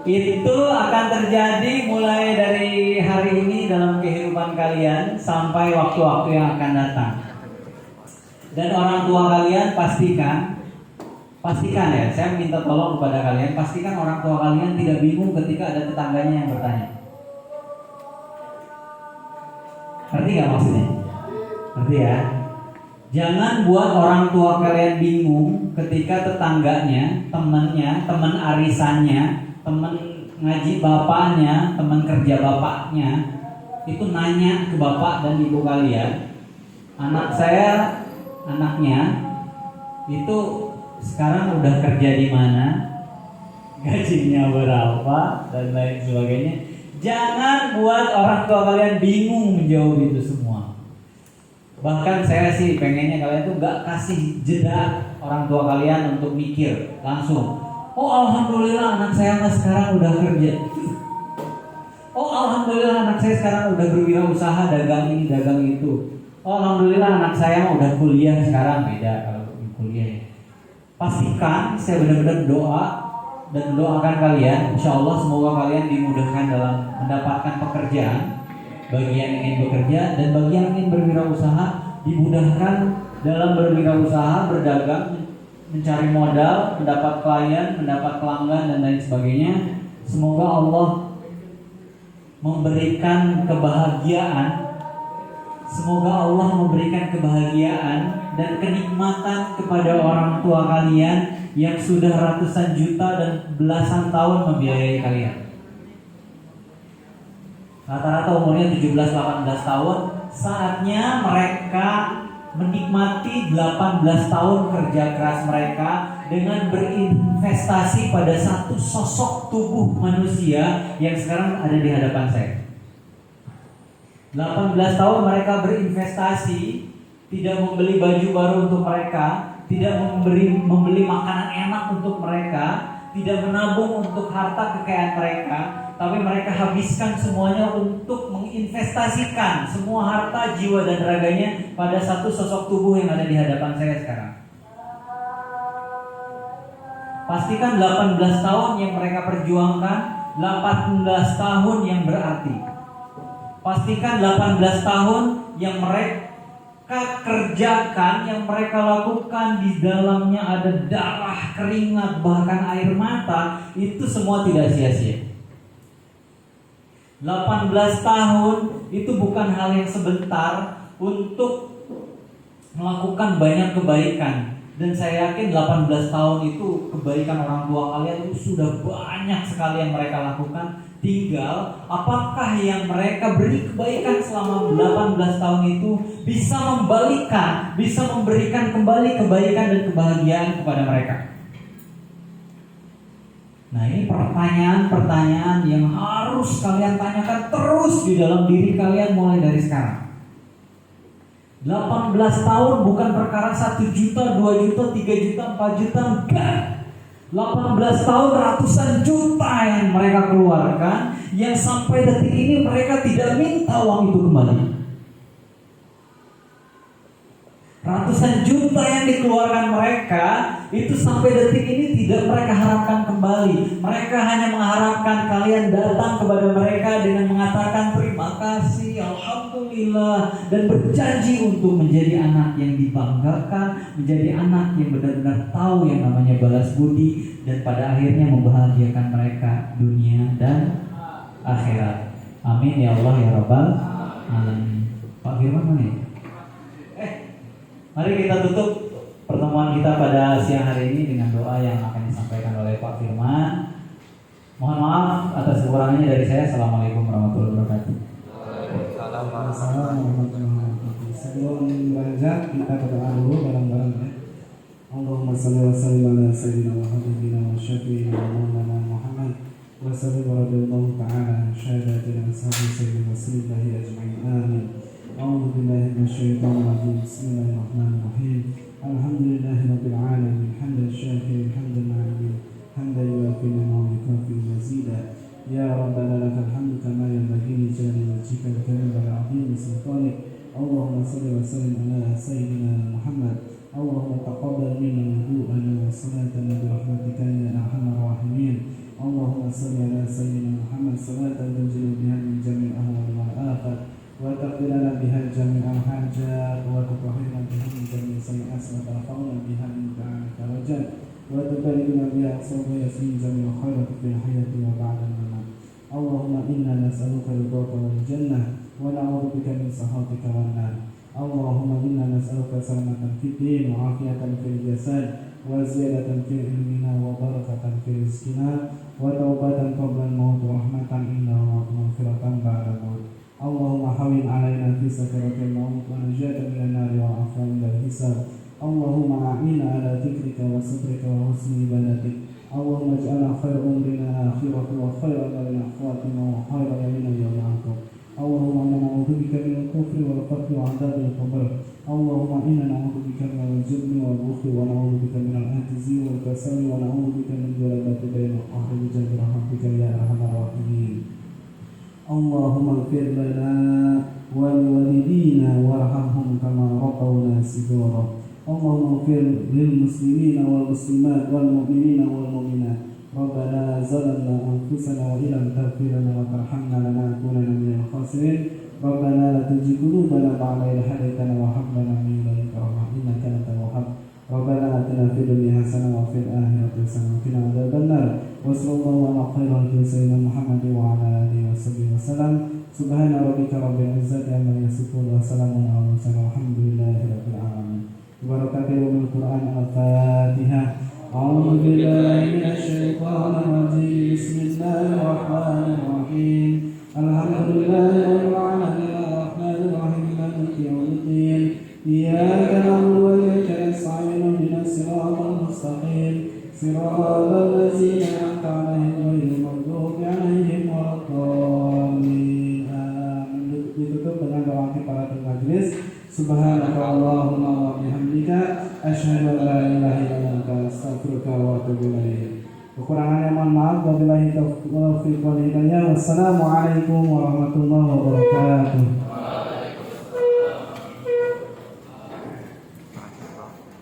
Itu akan terjadi mulai dari hari ini dalam kehidupan kalian sampai waktu-waktu yang akan datang. Dan orang tua kalian pastikan ya, saya minta tolong kepada kalian, pastikan orang tua kalian tidak bingung ketika ada tetangganya yang bertanya. Ngerti gak maksudnya? Ngerti ya? Jangan buat orang tua kalian bingung ketika tetangganya, temannya, teman arisannya, teman ngaji bapaknya, teman kerja bapaknya itu nanya ke bapak dan ibu kalian, anaknya itu sekarang udah kerja di mana, gajinya berapa, dan lain sebagainya. Jangan buat orang tua kalian bingung menjawab itu semua. Bahkan saya sih pengennya kalian tuh gak kasih jeda orang tua kalian untuk mikir langsung. Oh alhamdulillah anak saya sekarang udah kerja. Oh alhamdulillah anak saya sekarang udah berwirausaha, dagang ini dagang itu. Oh alhamdulillah anak saya udah kuliah sekarang. Beda kalau kuliah ya. Pastikan saya benar-benar doa dan doakan kalian, insya Allah semoga kalian dimudahkan dalam mendapatkan pekerjaan. Bagi yang ingin bekerja dan bagi yang ingin berwirausaha, dimudahkan dalam berwirausaha, berdagang, mencari modal, mendapat klien, mendapat pelanggan dan lain sebagainya. Semoga Allah memberikan kebahagiaan. Semoga Allah memberikan kebahagiaan dan kenikmatan kepada orang tua kalian yang sudah ratusan juta dan belasan tahun membiayai kalian. Rata-rata umurnya 17-18 tahun. Saatnya mereka menikmati 18 tahun kerja keras mereka dengan berinvestasi pada satu sosok tubuh manusia yang sekarang ada di hadapan saya. 18 tahun mereka berinvestasi, tidak membeli baju baru untuk mereka, tidak membeli makanan enak untuk mereka, tidak menabung untuk harta kekayaan mereka, tapi mereka habiskan semuanya untuk menginvestasikan semua harta, jiwa dan raganya pada satu sosok tubuh yang ada di hadapan saya sekarang. Pastikan 18 tahun yang mereka perjuangkan, 18 tahun yang berarti. Pastikan 18 tahun yang mereka kerjakan, yang mereka lakukan, di dalamnya ada darah, keringat, bahkan air mata, itu semua tidak sia-sia. 18 tahun itu bukan hal yang sebentar untuk melakukan banyak kebaikan. Dan saya yakin 18 tahun itu kebaikan orang tua kalian itu sudah banyak sekali yang mereka lakukan. Tinggal apakah yang mereka beri kebaikan selama 18 tahun itu bisa membalikan, bisa memberikan kembali kebaikan dan kebahagiaan kepada mereka. Nah ini pertanyaan-pertanyaan yang harus kalian tanyakan terus di dalam diri kalian mulai dari sekarang. 18 tahun bukan perkara 1 juta, 2 juta, 3 juta, 4 juta, enggak. 18 tahun ratusan juta yang mereka keluarkan, yang sampai detik ini mereka tidak minta uang itu kembali. Ratusan juta yang dikeluarkan mereka itu sampai detik ini tidak mereka harapkan kembali. Mereka hanya mengharapkan kalian datang kepada mereka dengan mengatakan terima kasih, alhamdulillah, dan berjanji untuk menjadi anak yang dibanggakan, menjadi anak yang benar-benar tahu yang namanya balas budi, dan pada akhirnya membahagiakan mereka dunia dan akhirat. Amin ya Allah ya Rabbal alamin. Pak Firman mana ya? Mari kita tutup pertemuan kita pada siang hari ini dengan doa yang akan disampaikan oleh Pak Firman. Mohon maaf atas kekurangannya dari saya. Assalamualaikum warahmatullahi wabarakatuh. Assalamualaikum warahmatullahi wabarakatuh. Sebelum beranjak kita berdoa dulu bareng-bareng ya. Allahumma shalli wa sallim ala sayyidina wa habibina wa syafi'ina wa maulana Muhammad wa sallim wa radhiyallahu ta'ala syahadatina ashabi sayyidina Rasulullahi ajma'in. Amin. A'udzu billahi minasyaitonir rajim. Bismillahirrahmanirrahim. Alhamdulillahi rabbil alamin. Hamdan syakirin, hamdan alimin, hamdan yuwafi ni'amahu wa yukafi mazida. Ya Rabbana lakal hamdu kama yanbaghi li jalali wajhika al-karim wa 'azimi sultanik. وتقبل منا وضوءنا وصلاتنا برحمتك يا أرحم الراحمين. اللهم صل على سيدنا محمد صلاة تنجل بها من جميع الأهوال والآفات وتقضي لنا بها جميع الحاجات وتطهرنا بها من جميع السيئات وترفعنا بها من دعائك رجاء وتباركنا بها صوبيا في جميع الخيرات في الحياة وبعد الممات. اللهم إنا نسألك رضاك والجنة ونعوذ بك من سخطك والنار. اللهم إنا نسألك سلامة في الدين وعافية في الجسد وزيادة في علمنا وبركة في رزقنا وتوبة قبل الموت ورحمة عند الموت ومغفرة بعد الموت. اللهم حول علينا في سكرة الموت ونجاة من النار وعفوا عند الحساب. اللهم أعنا على ذكرك وصبرك وحسن عبادتك. اللهم اجعلنا خير أمرنا آخرة وخير أمرنا خواتنا وخير يومنا يوم عقب. اللهم إنا نعوذ بك من الكفر والقتل وعذاب القبر. اللهم إنا نعوذ بك من الجبن والبخل ونعوذ بك من العجز والكسل ونعوذ بك من غلبة بين القهر بجاه رحمتك يا أرحم الراحمين. اللهم اغفر لنا ولوالدينا وارحمهم كما ربونا صغارا. اللهم اغفر للمسلمين والمسلمات والمؤمنين والمؤمنات. ربنا ظلمنا أنفسنا وإن لم تغفر لنا وترحمنا لنكونن من الخاسرين. ربنا لا تزغ قلوبنا بعد إذ هديتنا وهب لنا من لدنك رحمة إنك أنت الوهاب. ربنا آتنا في الدنيا حسنة وفي الآخرة حسنة وقنا عذاب النار. وصلى الله على خير خلق سيدنا محمد وعلى آله وصحبه وسلم. سبحان ربك رب العزة عما يصفون وسلام على المرسلين والحمد لله رب العالمين. ببركة يوم القرآن الفاتحة. أعوذ بالله من الشيطان الرجيم. بسم الله الرحمن الرحيم. الحمد لله رب العالمين الرحمن الرحيم مالك يوم الدين. إياك نعبد وإياك نستعين اهدنا الصراط المستقيم صراط الذين أنعمت عليهم غير المغضوب عليهم ولا الضالين. Amin. Ditutup dengan doa kifaratul majlis. Subhanaka Allahumma wa bihamdika asyhadu an la ilaha illa anta astaghfiruka wa atubu ilaik. Kekurangannya mohon maaf. Wabillahi taufiq wal hidayah. Wassalamualaikum warahmatullahi wabarakatuh.